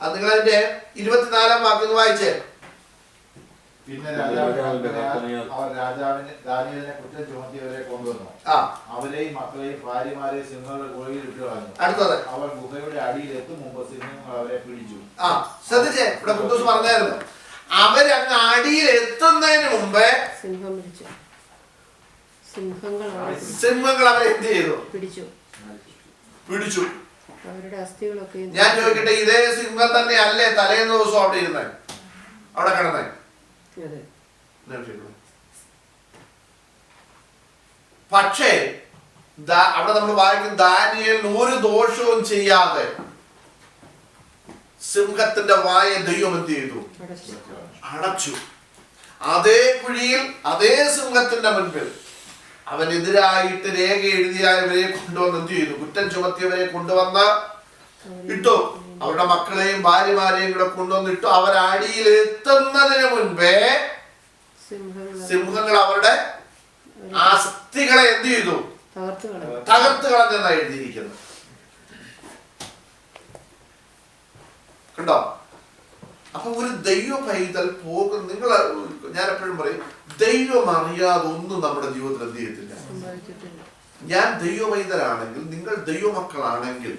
അത് നിങ്ങൾ അതിന്റെ 24-ാം വാക്യം വായിച്ചേ. പിന്നെ അവർ രാജാവിന് ദാനിയേലിനെ കുറ്റം ചുമത്തിയവരെ കൊണ്ടുവന്നു. അവരെയും മക്കളെയും ഭാര്യമാരെയും സിംഹങ്ങളുടെ ഗുഹയിൽ ഇട്ടു കളഞ്ഞു. അടുത്തത്, അവർ ഗുഹയുടെ അടിയിൽ എത്തും മുമ്പ് സിംഹങ്ങൾ അവരെ പിടിച്ചു. ശ്രദ്ധിച്ചേ, ഇവിടെ കുട്ടൂസ് പറഞ്ഞായിരുന്നു, അവരങ്ങ് അടിയിൽ എത്തുന്നതിന് മുമ്പേ സിംഹങ്ങൾ അവരെ എന്ത് ചെയ്തു? പിടിച്ചു. അവരുടെ അസ്ഥികളൊക്കെ. ഞാൻ ചോദിക്കട്ടെ, ഇതേ സിംഹം തന്നെ അല്ലേ തലേന്ന് ദിവസം അവിടെ ഇരുന്നേ, അവിടെ കിടന്നേ? പക്ഷേ അവിടെ നമ്മൾ വായിക്കും, ദാനിയേലിന് ഒരു ദോഷവും ചെയ്യാതെ സിംഹത്തിന്റെ വായ ദൈവം എന്ത് ചെയ്തു? അടച്ചു. അതേ കുഴിയിൽ അതേ സിംഹത്തിന്റെ മുൻപിൽ അവനെതിരായിട്ട് രേഖ എഴുതിയവരെ കൊണ്ടുവന്ന് എന്ത് ചെയ്തു? കുറ്റം ചുമത്തിയവരെ കൊണ്ടുവന്ന് ഇട്ടു. അവരുടെ മക്കളെയും ഭാര്യമാരെയും കൂടെ കൊണ്ടുവന്നിട്ടു. അവർ അടിയിൽ എത്തുന്നതിന് മുൻപേ സിംഹങ്ങൾ അവരുടെ അസ്ഥികളെ എന്ത് ചെയ്തു? തകർത്ത് കളഞ്ഞെന്നാണ് എഴുതിയിരിക്കുന്നത്. കണ്ടോ? അപ്പൊ ഒരു ദൈവ പൈതൽ പോകും. നിങ്ങൾ, ഞാൻ എപ്പോഴും പറയും, ദൈവം അറിയാതെ ഒന്നും നമ്മുടെ ജീവിതത്തിൽ എന്ത് ചെയ്യത്തില്ല. ഞാൻ ദൈവ പൈതലാണെങ്കിൽ, നിങ്ങൾ ദൈവമക്കളാണെങ്കിൽ,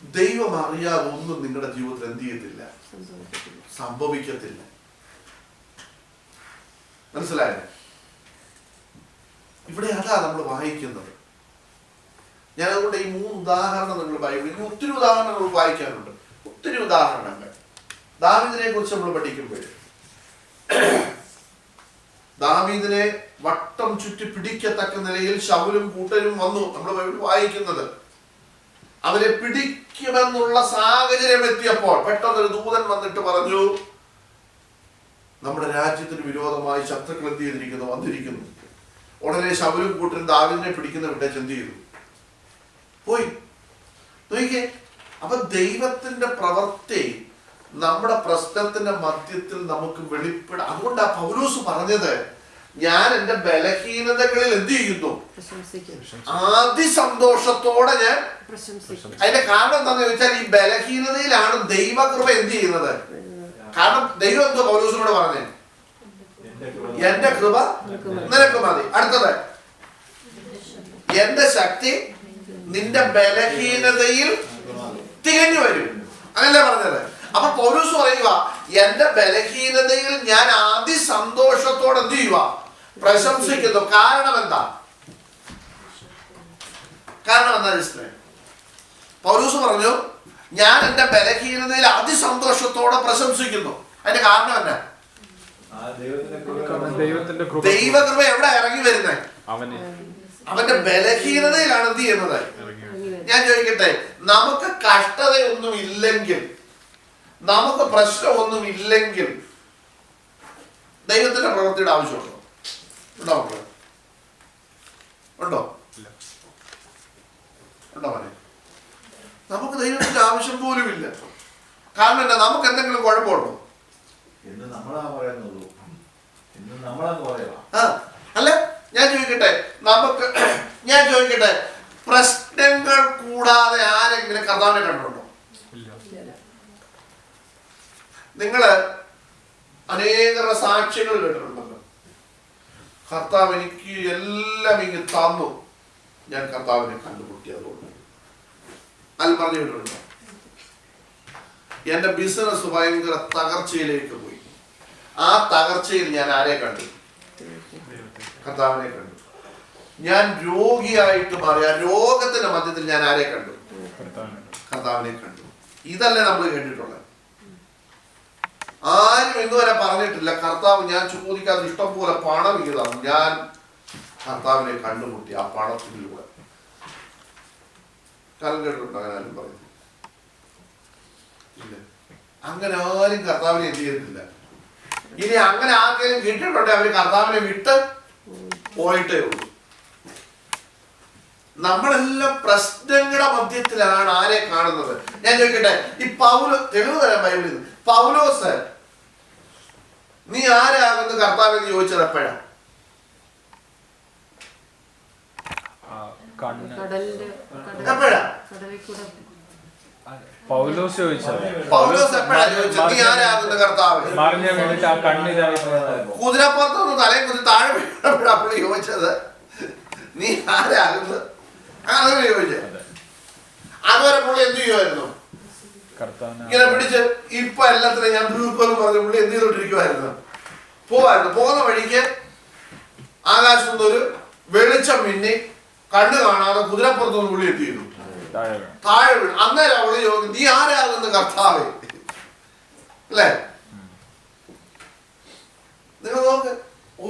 ദൈവം അറിയാതെ ഒന്നും നിങ്ങളുടെ ജീവിതത്തിൽ എന്ത് ചെയ്യത്തില്ല, സംഭവിക്കത്തില്ല. മനസ്സിലായോ? ഇവിടെ അതാ നമ്മൾ വായിക്കുന്നത്. ഞാൻ അതുകൊണ്ട് ഈ 3 ഉദാഹരണം നിങ്ങൾ ബൈബിളിൽ ഒത്തിരി ഉദാഹരണങ്ങൾ വായിക്കാനുണ്ട്. ഒത്തിരി ഉദാഹരണങ്ങൾ ദാവീദിനെ കുറിച്ച് നമ്മൾ പഠിക്കുമ്പോൾ, ദാവീദിനെ വട്ടം ചുറ്റി പിടിക്കത്തക്ക നിലയിൽ ശൗലും കൂട്ടരും വന്നു. നമ്മൾ ബൈബിൾ വായിക്കുന്നത്, അവരെ പിടിക്കുമെന്നുള്ള സാഹചര്യം എത്തിയപ്പോൾ പെട്ടെന്നൊരു ദൂതൻ വന്നിട്ട് പറഞ്ഞു, നമ്മുടെ രാജ്യത്തിന് വിരോധമായി ശത്രുക്കൾ എന്ത് ചെയ്തിരിക്കുന്നു? വന്നിരിക്കുന്നു. ഉടനെ ശൗലും കൂട്ടരും ദാവീദിനെ പിടിക്കുന്ന വിട്ടേച്ച് എന്ത് ചെയ്തു? പോയി. നോക്കിക്കേ, അപ്പൊ ദൈവത്തിന്റെ പ്രവൃത്തി നമ്മുടെ പ്രശ്നത്തിന്റെ മധ്യത്തിൽ നമുക്ക് വെളിപ്പെടാം. അതുകൊണ്ടാ പൗലോസ് പറഞ്ഞത്, ഞാൻ എന്റെ ബലഹീനതകളിൽ എന്ത് ചെയ്യുന്നു? അതിസന്തോഷത്തോടെ ഞാൻ. അതിന്റെ കാരണം എന്താന്ന് ചോദിച്ചാൽ, ഈ ബലഹീനതയിലാണ് ദൈവകൃപ എന്ത് ചെയ്യുന്നത്. കാരണം ദൈവം എന്തോ പൗലോസിനോട് പറഞ്ഞേ, എന്റെ കൃപ നിനക്ക് മതി. അടുത്തത്, എന്റെ ശക്തി നിന്റെ ബലഹീനതയിൽ തികഞ്ഞു വരും. അങ്ങനല്ലേ പറഞ്ഞത്? അപ്പൊ പൗലോസ് പറയുക, എന്റെ ബലഹീനതയിൽ ഞാൻ അതിസന്തോഷത്തോടെ എന്ത് ചെയ്യുക? പ്രശംസിക്കുന്നു. കാരണം എന്താ? പൗലോസ് പറഞ്ഞു, ഞാൻ എന്റെ ബലഹീനതയിൽ അതിസന്തോഷത്തോടെ പ്രശംസിക്കുന്നു. അതിന്റെ കാരണം എന്നാ? ദൈവകൃപ എവിടെ ഇറങ്ങി വരുന്നേ? അവന്റെ ബലഹീനതയിലാണ് എന്ത് ചെയ്യുന്നത്. ഞാൻ ചോദിക്കട്ടെ, നമുക്ക് കഷ്ടതയൊന്നും ഇല്ലെങ്കിൽ നമുക്ക് പ്രശ്നമൊന്നും ഇല്ലെങ്കിൽ ദൈവത്തിന്റെ പ്രവൃത്തിയുടെ ആവശ്യമുണ്ടോ? ഉണ്ടോ മക്കളെ? ഉണ്ടോ? ഉണ്ടോ മോനെ? നമുക്ക് ദൈവത്തിന്റെ ആവശ്യം പോലും ഇല്ല. കാരണം എന്താ? നമുക്ക് എന്തെങ്കിലും കുഴപ്പമുണ്ടോ? എന്ന് നമ്മളാ പറയുന്നുള്ളൂ. എന്ന് നമ്മളാന്ന് പറയാം. അല്ല, ഞാൻ ചോദിക്കട്ടെ, പ്രശ്നങ്ങൾ കൂടാതെ ആരെങ്കിലും കർത്താവിനെ കണ്ടിട്ടുണ്ടോ? നിങ്ങള് അനേകരുടെ സാക്ഷ്യങ്ങൾ കേട്ടിട്ടുണ്ടല്ലോ. കർത്താവ് എനിക്ക് എല്ലാം ഇങ്ങ് തന്നു, ഞാൻ കർത്താവിനെ കണ്ടുമുട്ടിയതുകൊണ്ട്. അത് പറഞ്ഞു കേട്ടിട്ടുണ്ടോ? എന്റെ ബിസിനസ് ഭയങ്കര തകർച്ചയിലേക്ക് പോയി. ആ തകർച്ചയിൽ ഞാൻ ആരെ കണ്ടു? കർത്താവിനെ കണ്ടു. ഞാൻ രോഗിയായിട്ട് മാറി. ആ രോഗത്തിന്റെ മധ്യത്തിൽ ഞാൻ ആരെ കണ്ടു? കർത്താവിനെ കണ്ടു. ഇതല്ലേ നമ്മൾ കേട്ടിട്ടുള്ളത്. ആരും ഇന്നുവരെ പറഞ്ഞിട്ടില്ല കർത്താവ് ഞാൻ ചോദിക്കാതെ ഇഷ്ടം പോലെ പണം ഇതാണ്, ഞാൻ കർത്താവിനെ കണ്ടുമുട്ടി ആ പണത്തിലൂടെ. കാലം കേട്ടിട്ടുണ്ടോ അങ്ങനെ ആരും പറയുന്നത്? ഇല്ല. അങ്ങനെ ആരും കർത്താവിനെ എന്ത് ചെയ്തിട്ടില്ല. ഇനി അങ്ങനെ ആർക്കെങ്കിലും കിട്ടിയിട്ടുണ്ടെ അവര് കർത്താവിനെ വിട്ട് പോയിട്ടേ ഉള്ളൂ. നമ്മളെല്ലാം പ്രശ്നങ്ങളുടെ മധ്യത്തിലാണ് ആരെ കാണുന്നത്. ഞാൻ ചോദിക്കട്ടെ, ഈ തെളിവ് തരാൻ ബൈബിളിൽ പൗലോസ് നീ ആരാകുന്നു കർത്താവെന്ന് ചോദിച്ചത് എപ്പോഴാ? എപ്പോഴാ പൗലോസ് ചോദിച്ചത്? പൗലോസ് എപ്പോഴാ ചോദിച്ചത് നീ ആരാകുന്നു കർത്താവ്? കുതിരപ്പുറത്തൊന്ന് തലയും കുത്തി താഴെ വീണപ്പോഴാ പുള്ളി ചോദിച്ചത് നീ ആരാകുന്നു? അങ്ങനെ ചോദിച്ചത്. അതുവരെ പുള്ളി എന്ത് ചെയ്യുമായിരുന്നു? ഇങ്ങനെ പിടിച്ച് ഇപ്പൊ എല്ലാത്തിനും ഞാൻ തീർക്കുമെന്ന് പറഞ്ഞ പുള്ളി എന്ത് ചെയ്തോണ്ടിരിക്കുവായിരുന്നു? പോവായിരുന്നു. പോകുന്ന വഴിക്ക് ആകാശത്ത് ഒരു വെളിച്ചം മിന്നി കണ്ണു കാണാതെ കുതിരപ്പുറത്തൊന്ന് പുള്ളി എത്തി ചെയ്തു, താഴെ വീണു. അന്നേരം അവള് ചോദിക്കും നീ ആരാകുന്ന കർത്താവേ? അല്ലേ? നിങ്ങൾ നോക്ക്,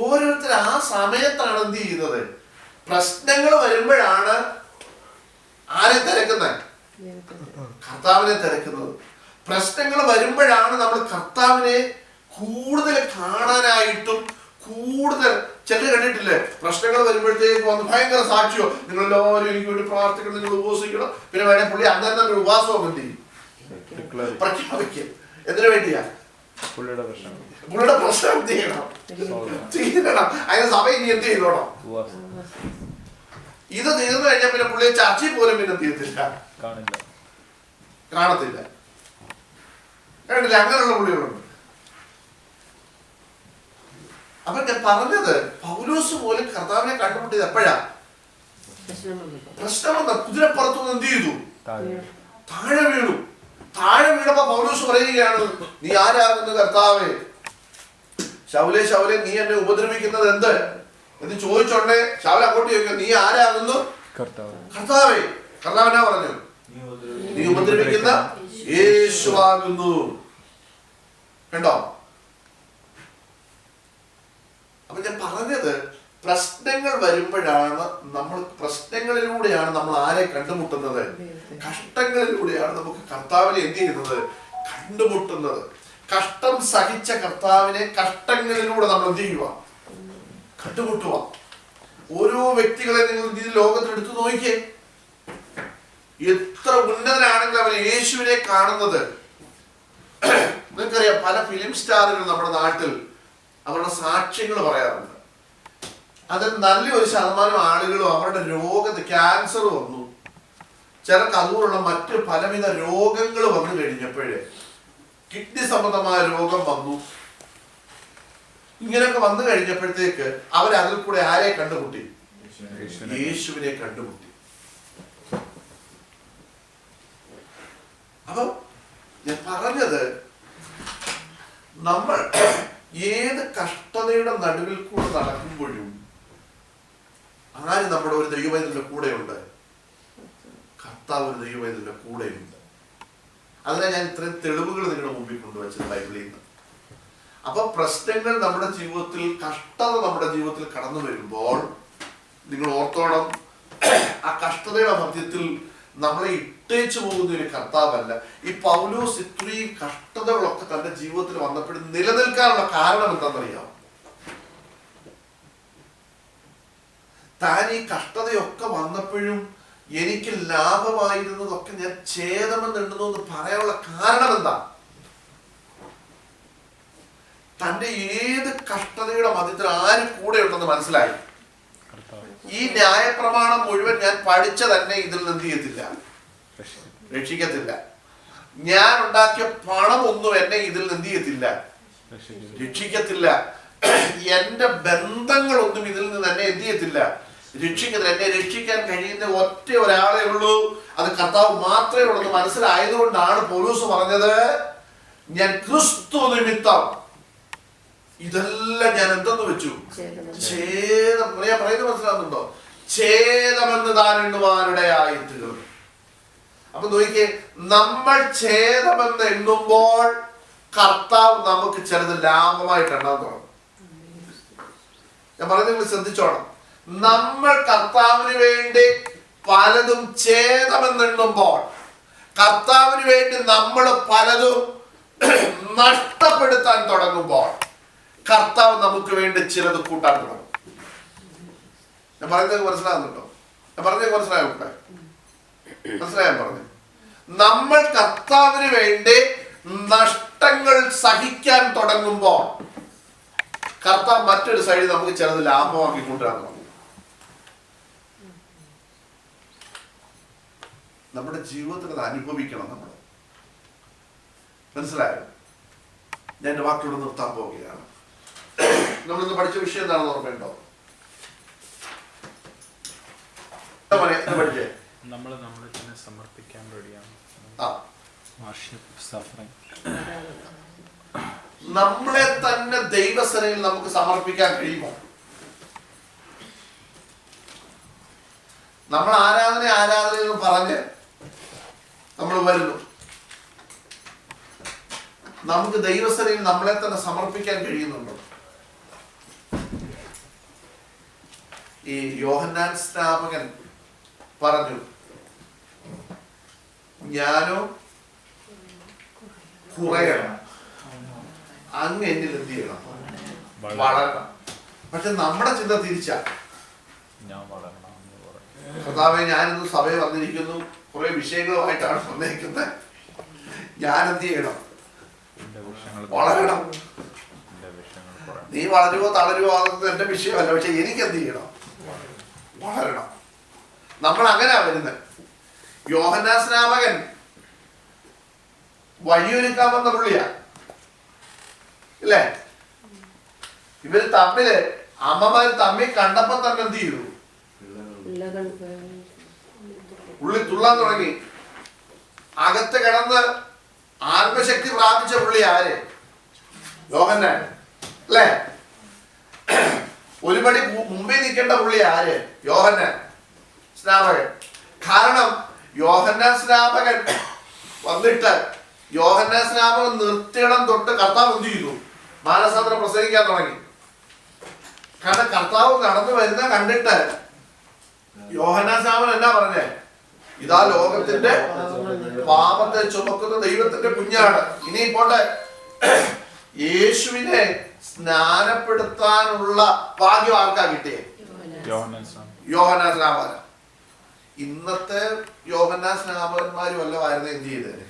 ഓരോരുത്തർ ആ സമയത്താണ് എന്ത് ചെയ്യുന്നത്? പ്രശ്നങ്ങൾ വരുമ്പോഴാണ് ആരെ തിരക്കുന്നത്? കർത്താവിനെ തിരക്കുന്നത്. പ്രശ്നങ്ങൾ വരുമ്പോഴാണ് നമ്മൾ കർത്താവിനെ കൂടുതൽ കാണാനായിട്ടും കൂടുതൽ. ചിലർ കണ്ടിട്ടില്ലേ, പ്രശ്നങ്ങൾ വരുമ്പോഴത്തേക്ക് വന്ന് ഭയങ്കര സാക്ഷിയോ, നിങ്ങളെല്ലാവരും എനിക്ക് വേണ്ടി പ്രാർത്ഥിക്കണം, നിങ്ങൾ ഉപവസിക്കണം. പിന്നെ വേണേ പുള്ളി അന്നേരം ഒരു ഉപവാസവും എന്ത് ചെയ്യും? പ്രഖ്യാപിക്കും. എന്തിനു വേണ്ടിയാ? പുള്ളിയുടെ പ്രശ്നം എന്ത് ചെയ്യണം? തീരണം. അതിന് സഭ ഇനി എന്ത് ചെയ്തോണം? ഇത് തീർന്നു കഴിഞ്ഞാൽ പിന്നെ പുള്ളിയെ ചർച്ചയിൽ പോലും പിന്നെ തീർത്തില്ല, കാണത്തില്ല. കണ്ടില്ല, അങ്ങനെയുള്ള പുള്ളികളുണ്ട്. അപ്പൊ ഞാൻ പറഞ്ഞത്, പൗലോസ് പോലും കർത്താവിനെ കണ്ടുമുട്ടിയത് എപ്പോഴാ? പ്രശ്നം വന്ന കുതിരപ്പുറത്തുനിന്ന് എന്ത് ചെയ്തു? താഴെ വീണു. താഴെ വീണപ്പോ പൗലോസ് പറയുകയാണ് നീ ആരാകുന്നു കർത്താവേ? ശൗലേ ശൗലേ നീ എന്നെ ഉപദ്രവിക്കുന്നത് എന്ത് എന്ന് ചോദിച്ചോണ്ടേ ശൗല അങ്ങോട്ട് ചോദിക്കുക നീ ആരാകുന്നു? കർത്താവേ. കർത്താവ് എന്നാ പറഞ്ഞു? നീ ഉപദ്രവിക്കുന്ന യേശുവാകുന്നു. കണ്ടോ? അപ്പൊ ഞാൻ പറഞ്ഞത്, പ്രശ്നങ്ങൾ വരുമ്പോഴാണ് പ്രശ്നങ്ങളിലൂടെയാണ് നമ്മൾ ആരെ കണ്ടുമുട്ടുന്നത്? കഷ്ടങ്ങളിലൂടെയാണ് നമുക്ക് കർത്താവിനെ എന്ത് ചെയ്യുന്നത്? കണ്ടുമുട്ടുന്നത്. കഷ്ടം സഹിച്ച കർത്താവിനെ കഷ്ടങ്ങളിലൂടെ നമ്മൾ എന്ത് ചെയ്യുക? കണ്ടുമുട്ടുക. ഓരോ വ്യക്തികളെ നിങ്ങൾ ഈ ലോകത്തിൽ എടുത്തു നോക്കിയേ, എത്ര ഉന്നതനാണെങ്കിൽ അവർ യേശുവിനെ കാണുന്നത്. നിങ്ങൾക്കറിയാം, പല ഫിലിം സ്റ്റാറുകൾ നമ്മുടെ നാട്ടിൽ അവരുടെ സാക്ഷ്യങ്ങൾ പറയാറുണ്ട്. അതിൽ നല്ലൊരു ശതമാനം ആളുകളും അവരുടെ ക്യാൻസർ വന്നു, ചിലർക്ക് അതുപോലുള്ള മറ്റ് പലവിധ രോഗങ്ങൾ വന്നു കഴിഞ്ഞപ്പോഴേ, കിഡ്നി സംബന്ധമായ രോഗം വന്നു, ഇങ്ങനെയൊക്കെ വന്നു കഴിഞ്ഞപ്പോഴത്തേക്ക് അവരതിൽ കൂടെ ആരെ കണ്ടുമുട്ടി? യേശുവിനെ കണ്ടുമുട്ടി. അപ്പൊ ഞാൻ പറഞ്ഞത്, നമ്മൾ ഏത് കഷ്ടതയുടെ നടുവിൽ കൂടെ നടക്കുമ്പോഴും ആര് നമ്മുടെ ഒരു ദൈവവേദന്റെ കൂടെയുണ്ട്? കർത്താവ് ഒരു ദൈവവേദന്റെ കൂടെയുണ്ട്. അതിനാ ഞാൻ ഇത്രയും തെളിവുകൾ നിങ്ങളുടെ മുമ്പിൽ കൊണ്ടുവച്ചത് ബൈബിളിൽ നിന്ന്. അപ്പൊ പ്രശ്നങ്ങൾ നമ്മുടെ ജീവിതത്തിൽ, കഷ്ടത നമ്മുടെ ജീവിതത്തിൽ കടന്നു വരുമ്പോൾ നിങ്ങൾ ഓർത്തോണം, ആ കഷ്ടതയുടെ മധ്യത്തിൽ നമ്മളെ ഇട്ടേച്ചു പോകുന്ന ഒരു കർത്താവല്ല. ഈ പൗലോസ് ഇത്രയും കഷ്ടതകളൊക്കെ തന്റെ ജീവിതത്തിൽ വന്നപ്പോഴും നിലനിൽക്കാനുള്ള കാരണം എന്താണെന്നറിയാം? താൻ ഈ കഷ്ടതയൊക്കെ വന്നപ്പോഴും എനിക്ക് ലാഭമായിരുന്നതൊക്കെ ഞാൻ ഛേദമെന്ന് എണ്ണുന്നു എന്ന് പറയാനുള്ള കാരണം എന്താ? തന്റെ ഏത് കഷ്ടതയുടെ മധ്യത്തിൽ ആര് കൂടെ ഉണ്ടെന്ന് മനസ്സിലായി. ഈ ന്യായപ്രമാണം മുഴുവൻ ഞാൻ പഠിച്ച തന്നെ ഇതിൽ നിന്ന് എന്ത് ചെയ്യത്തില്ല, രക്ഷിക്കത്തില്ല. ഞാൻ ഉണ്ടാക്കിയ പണമൊന്നും എന്നെ ഇതിൽ നിന്ന് എന്ത് ചെയ്യത്തില്ല, രക്ഷിക്കത്തില്ല. എന്റെ ബന്ധങ്ങളൊന്നും ഇതിൽ നിന്ന് എന്നെ എന്ത് ചെയ്യത്തില്ല, രക്ഷിക്കത്തില്ല. എന്നെ രക്ഷിക്കാൻ കഴിയുന്ന ഒറ്റ ഒരാളെ ഉള്ളൂ, അത് കർത്താവ് മാത്രമേ ഉള്ളൂ എന്ന് മനസ്സിലായതുകൊണ്ടാണ് പൗലോസ് പറഞ്ഞത്, ഞാൻ ക്രിസ്തു നിമിത്തം ഇതെല്ലാം ഞാൻ എന്തെന്ന് വെച്ചു, ഛേദം. ഞാൻ പറയുന്നത് മനസ്സിലാകുന്നുണ്ടോ? ഛേദമെന്ന് താൻ എണ്ണുവാനിടയായി തീർന്നു. അപ്പൊ നോക്കിയേ, നമ്മൾ ഛേദമെന്ന് എണ്ണുമ്പോൾ കർത്താവ് നമുക്ക് ചിലത് ലാഭമായിട്ട് എണ്ണാൻ തുടങ്ങും. ഞാൻ പറയുന്നത് നിങ്ങൾ ശ്രദ്ധിച്ചോണം. നമ്മൾ കർത്താവിന് വേണ്ടി പലതും ഛേദമെന്നെണ്ണുമ്പോൾ, കർത്താവിന് വേണ്ടി നമ്മൾ പലതും നഷ്ടപ്പെടുത്താൻ തുടങ്ങുമ്പോൾ, കർത്താവ് നമുക്ക് വേണ്ടി ചിലത് കൂട്ടാൻ തുടങ്ങും. ഞാൻ പറയുന്നത് മനസ്സിലാകുന്നുണ്ടോ? ഞാൻ പറഞ്ഞത് മനസ്സിലായോട്ടെ? മനസ്സിലായാൻ പറഞ്ഞു. നമ്മൾ കർത്താവിന് വേണ്ടി നഷ്ടങ്ങൾ സഹിക്കാൻ തുടങ്ങുമ്പോൾ കർത്താവ് മറ്റൊരു സൈഡിൽ നമുക്ക് ചിലത് ലാഭമാക്കി കൊണ്ടുവരാൻ തുടങ്ങും. നമ്മുടെ ജീവിതത്തിൽ അത് അനുഭവിക്കണം നമ്മൾ. മനസ്സിലായോ? ഞാൻ എൻ്റെ വാക്കിലൂടെ നിർത്താൻ പോവുകയാണ്. നമ്മളിന്ന് പഠിച്ച വിഷയം എന്താണെന്ന് ഓർമ്മയുണ്ടോ? പഠിച്ചേ നമ്മളെ തന്നെ സമർപ്പിക്കാൻ റെഡിയാണ്. നമ്മളെ തന്നെ ദൈവസനയിൽ നമുക്ക് സമർപ്പിക്കാൻ കഴിയുമോ? നമ്മൾ ആരാധന എന്ന് പറഞ്ഞ് നമ്മൾ വരുന്നു. നമുക്ക് ദൈവസനയിൽ നമ്മളെ തന്നെ സമർപ്പിക്കാൻ കഴിയുന്നുണ്ടോ? ഈ യോഹന്നാൻ സ്നാപകൻ പറഞ്ഞു, ഞാനോ കുറയണം, അങ്ങ് എന്നിൽ എന്ത് ചെയ്യണം, വളരണം. പക്ഷെ നമ്മുടെ ചിന്ത തിരിച്ചാ. കർത്താവേ, ഞാനിന്ന് സഭയിൽ വന്നിരിക്കുന്നു, കുറെ വിഷയങ്ങളുമായിട്ടാണ് വന്നിരിക്കുന്നത്, ഞാൻ എന്ത് ചെയ്യണം, വളരണം. നീ വളരുവോ തളരുവോ അതൊന്നും എന്റെ വിഷയമല്ല, പക്ഷെ എനിക്ക് എന്ത് ചെയ്യണം, വളരണം. നമ്മൾ അങ്ങനെയാ വരുന്നത്. യോഹന്നാൻ സ്നാപകൻ വഴിയൊരുക്കാൻ വന്ന പുള്ളിയാ, ഇല്ലേ? ഇവര് തമ്മില് അമ്മമാര് തമ്മിൽ കണ്ടപ്പോ തന്നെ എന്ത് ചെയ്തു, പുള്ളി തുള്ളാൻ തുടങ്ങി. അകത്ത് കിടന്ന് ആത്മശക്തി പ്രാപിച്ച പുള്ളി ആര്? യോഹന്നാൻ, അല്ലേ? ഒരുപടി മുമ്പിൽ നിൽക്കേണ്ട പുള്ളി ആര്? യോഹന്നാൻ സ്നാപകൻ. കാരണം യോഹന്നാൻ സ്നാപകൻ വന്നിട്ട് യോഹന്നാൻ സ്നാപകൻ നിർത്തിയിടം തൊട്ട് കർത്താവ് എന്ത് ചെയ്തു, മാനസാന്തരം പ്രസംഗിക്കാൻ തുടങ്ങി. കാരണം കർത്താവ് നടന്നു വരുന്ന കണ്ടിട്ട് യോഹന്നാൻ സ്നാപകൻ എന്നാ പറഞ്ഞേ, ഇതാ ലോകത്തിന്റെ പാപത്തെ ചുമക്കുന്ന ദൈവത്തിന്റെ കുഞ്ഞാണ്. ഇനി പോട്ടെ, യേശുവിനെ സ്നാനപ്പെടുത്താനുള്ള ഭാഗ്യം ആർക്കാ കിട്ടിയേ? യോഹന്നാൻ സ്നാപകൻ. ഇന്നത്തെ യോഹന്നാൻ സ്നാപകന്മാരും വല്ലവായിരുന്നു എന്ത് ചെയ്തേനെ?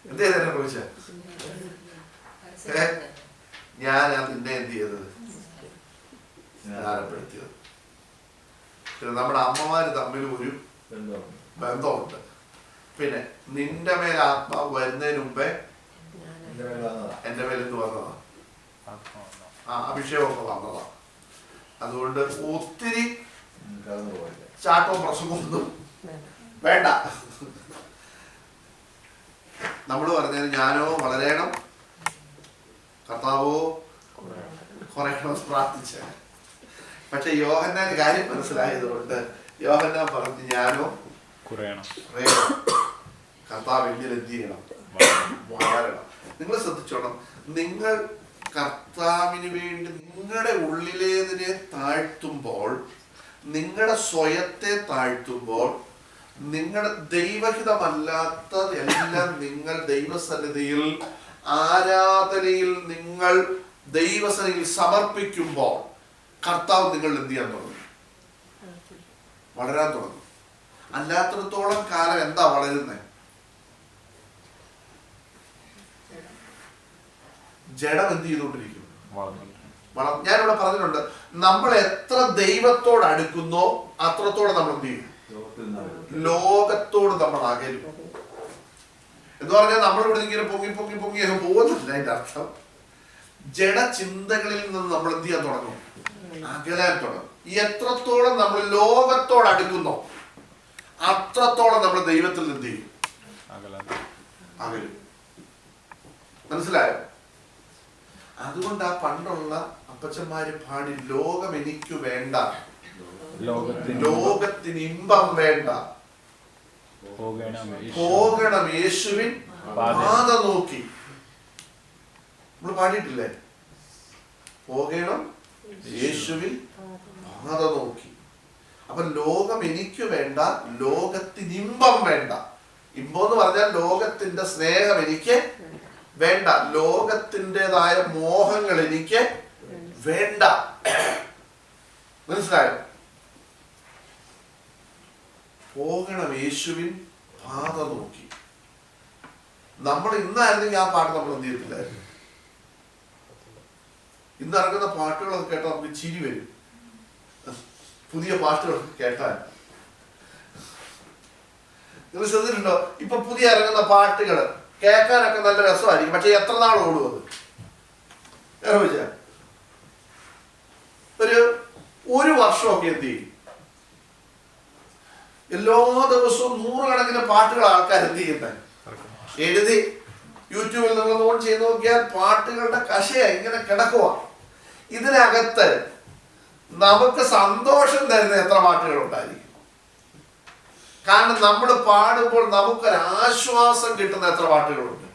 എന്ത് ചെയ്തേനെ ചോദിച്ച? ഞാനാ നിന്നെ എന്ത് ചെയ്തത്? സ്നാനപ്പെടുത്തിയത്. നമ്മുടെ അമ്മമാര് തമ്മിൽ ഒരു ബന്ധമുണ്ട്. പിന്നെ നിന്റെ മേൽ ആത്മാവ് വരുന്നതിന് മുമ്പേ എന്റെ മേൽ എന്ത് വന്നതാ? അഭിഷേകമൊക്കെ വന്നതാ. അതുകൊണ്ട് ഒത്തിരി ചാട്ടവും പ്രസംഗമൊന്നും വേണ്ട. നമ്മൾ പറഞ്ഞത് ഞാനോ വളരണം, കർത്താവോ കുറയണമെന്ന് പ്രാർത്ഥിച്ച. പക്ഷെ യോഹന്നാൻ കാര്യം മനസ്സിലായതുകൊണ്ട് യോഹന്നാൻ പറഞ്ഞു, ഞാനോ കുറയണം, കർത്താവ് എന്നിൽ എന്ത് ചെയ്യണം, വളരണം. നിങ്ങൾ ശ്രദ്ധിച്ചോണം, നിങ്ങൾ കർത്താവിന് വേണ്ടി നിങ്ങളുടെ ഉള്ളിലേതിനെ താഴ്ത്തുമ്പോൾ നിങ്ങളുടെ സ്വയത്തെ താഴ്ത്തുമ്പോൾ നിങ്ങളുടെ ദൈവഹിതമല്ലാത്ത എല്ലാം നിങ്ങൾ ദൈവസന്നിധിയിൽ ആരാധനയിൽ നിങ്ങൾ ദൈവസന്നിധിയിൽ സമർപ്പിക്കുമ്പോൾ കർത്താവ് നിങ്ങൾ എന്ത് ചെയ്യാൻ തുടങ്ങും? വളരാൻ തുടങ്ങും. അല്ലാത്തിടത്തോളം കാലം എന്താ വളരുന്നത്? ജഡം എന്ത് ചെയ്തുകൊണ്ടിരിക്കും? ഞാനിവിടെ പറഞ്ഞിട്ടുണ്ട്, നമ്മൾ എത്ര ദൈവത്തോട് അടുക്കുന്നോ അത്രത്തോടെ നമ്മൾ എന്ത് ചെയ്യും? ലോകത്തോട് നമ്മൾ അകലും. എന്ന് പറഞ്ഞാൽ നമ്മളിവിടെ ഇങ്ങനെ പൊങ്ങി പൊങ്ങി പൊങ്ങി പോകുന്നില്ല. അതിന്റെ അർത്ഥം ജഡചിന്തകളിൽ നിന്ന് നമ്മൾ എന്ത് ചെയ്യാൻ തുടങ്ങും? അകലാൻ തുടങ്ങും. എത്രത്തോളം നമ്മൾ ലോകത്തോട് അടുക്കുന്നോ അത്രത്തോളം നമ്മൾ ദൈവത്തിൽ എന്ത് ചെയ്യും? അകലും. മനസ്സിലായോ? അതുകൊണ്ട് ആ പണ്ടുള്ള അപ്പച്ചന്മാര് പാടി, ലോകം എനിക്ക് വേണ്ട, ലോകത്തിന് ഇമ്പം വേണ്ട, പോകണം യേശുവിൻ പാത നോക്കി. നമ്മൾ പാടിയിട്ടില്ലേ? പോകണം യേശുവിൻ പാത നോക്കി. അപ്പൊ ലോകം എനിക്ക് വേണ്ട, ലോകത്തിന് ഇമ്പം വേണ്ട. ഇമ്പം എന്ന് പറഞ്ഞാൽ ലോകത്തിന്റെ സ്നേഹം എനിക്ക് വേണ്ട, ലോകത്തിൻ്റെതായ മോഹങ്ങൾ എനിക്ക് വേണ്ട. മനസ്സിലായോ? പോകണം യേശുവിൻ പാത നോക്കി. നമ്മൾ ഇന്നായിരുന്നെങ്കിൽ ആ പാട്ട് നമ്മൾ എന്ത് ചെയ്യത്തില്ലായിരുന്നു. ഇന്ന് ഇറങ്ങുന്ന പാട്ടുകളൊക്കെ കേട്ടാൽ നമുക്ക് ചിരി വരും. പുതിയ പാട്ടുകളൊക്കെ കേട്ടാൽ നിങ്ങൾ ശ്രദ്ധിച്ചിട്ടുണ്ടോ? ഇപ്പൊ പുതിയ ഇറങ്ങുന്ന പാട്ടുകൾ കേൾക്കാനൊക്കെ നല്ല രസമായിരിക്കും, പക്ഷെ എത്ര നാൾ ഓടും അത്? ഒരു വർഷമൊക്കെ എന്ത് ചെയ്യും? എല്ലാ ദിവസവും 100 കണക്കിന് പാട്ടുകൾ ആൾക്കാർ എന്ത് ചെയ്യുന്നത്? എഴുതി യൂട്യൂബിൽ നിങ്ങൾ ഓൺ ചെയ്ത് നോക്കിയാൽ പാട്ടുകളുടെ കശയാ ഇങ്ങനെ കിടക്കുക. ഇതിനകത്ത് നമുക്ക് സന്തോഷം തരുന്ന എത്ര പാട്ടുകൾ ഉണ്ടായിരിക്കും? കാരണം നമ്മൾ പാടുമ്പോൾ നമുക്കൊരാശ്വാസം കിട്ടുന്ന എത്ര പാട്ടുകളുണ്ട്?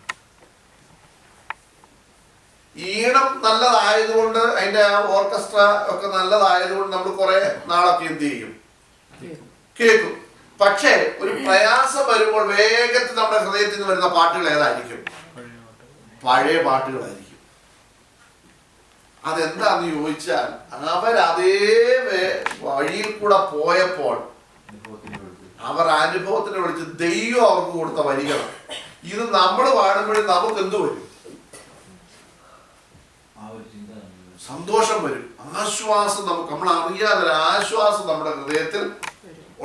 ഈണം നല്ലതായതുകൊണ്ട്, അതിന്റെ ഓർക്കസ്ട്ര ഒക്കെ നല്ലതായതുകൊണ്ട് നമ്മൾ കുറെ നാളൊക്കെ എന്ത് ചെയ്യും? കേൾക്കും. പക്ഷേ ഒരു പ്രയാസം വരുമ്പോൾ വേഗത്തിൽ നമ്മുടെ ഹൃദയത്തിൽ നിന്ന് വരുന്ന പാട്ടുകൾ ഏതായിരിക്കും? പഴയ പാട്ടുകളായിരിക്കും. അതെന്താന്ന് ചോദിച്ചാൽ, അവരതേ വഴിയിൽ കൂടെ പോയപ്പോൾ അവർ അനുഭവത്തിനെ വിളിച്ച് ദൈവം അവർക്ക് കൊടുത്ത വരികൾ. ഇത് നമ്മൾ പാടുമ്പോഴും നമുക്ക് എന്ത് വരും? സന്തോഷം വരും, ആശ്വാസം. നമുക്ക് നമ്മൾ അറിയാതെ ഒരു ആശ്വാസം നമ്മുടെ ഹൃദയത്തിൽ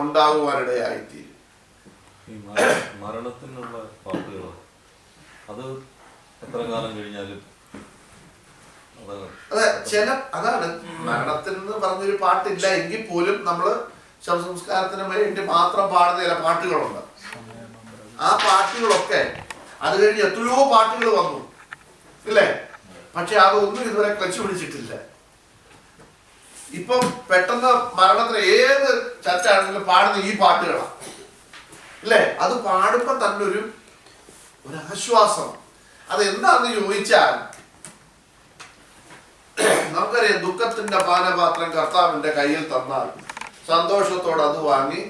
ഉണ്ടാകുവാനിടയായിത്തീരും. ഈ മരണത്തിനുള്ള പാട്ടുകൾ അത് എത്ര കാലം കഴിഞ്ഞാലും അതെ, അതാണ് മരണത്തിന് പറഞ്ഞൊരു പാട്ടില്ല എങ്കിൽ പോലും നമ്മള് ശവസംസ്കാരത്തിന് വേണ്ടി മാത്രം പാടുന്ന ചില പാട്ടുകളുണ്ട്. ആ പാട്ടുകളൊക്കെ അത് കഴിഞ്ഞ് എത്രയോ പാട്ടുകൾ വന്നു ഇല്ലേ? പക്ഷെ അതൊന്നും ഇതുവരെ ക്ലച്ച് പിടിച്ചിട്ടില്ല. ഇപ്പം പെട്ടെന്ന് മരണത്തിന് ഏത് ചർച്ചയാണെങ്കിലും പാടുന്ന ഈ പാട്ടുകളാണ് ഇല്ലേ? അത് പാടുമ്പോ തന്നെ ഒരു ആശ്വാസം. അതെന്താന്ന് ചോദിച്ചാൽ, നമുക്കറിയാം, ദുഃഖത്തിന്റെ പാനപാത്രം കർത്താവിന്റെ കയ്യിൽ തന്നാൽ സന്തോഷത്തോടെ അത് വാങ്ങി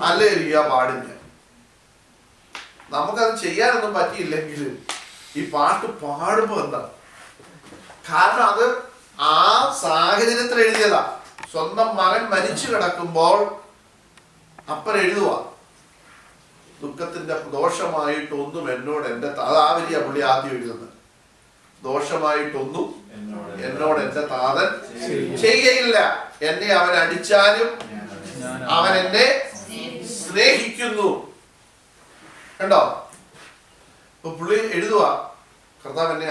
ഹല്ലേലൂയ പാടില്ല. നമുക്കത് ചെയ്യാനൊന്നും പറ്റിയില്ലെങ്കിൽ ഈ പാട്ട് പാടുമ്പോ എന്താ? കാരണം അത് ആ സാഹചര്യത്തിൽ എഴുതിയതാ. സ്വന്തം മകൻ മരിച്ചു കിടക്കുമ്പോൾ അപ്പൻ എഴുതുക, ദുഃഖത്തിന്റെ ദോഷമായിട്ടൊന്നും എന്നോട് എന്റെ, അത് ആ വലിയ പുള്ളി ആദ്യം എഴുതുന്നത്, ദോഷമായിട്ടൊന്നും എന്നോട് എന്റെ താതൻ ചെയ്യുകയില്ല. എന്നെ അവൻ അടിച്ചാലും അവൻ എന്നെ സ്നേഹിക്കുന്നു. കണ്ടോ? ഇപ്പൊ പുള്ളി എഴുതുക, കർത്താവ് എന്നെ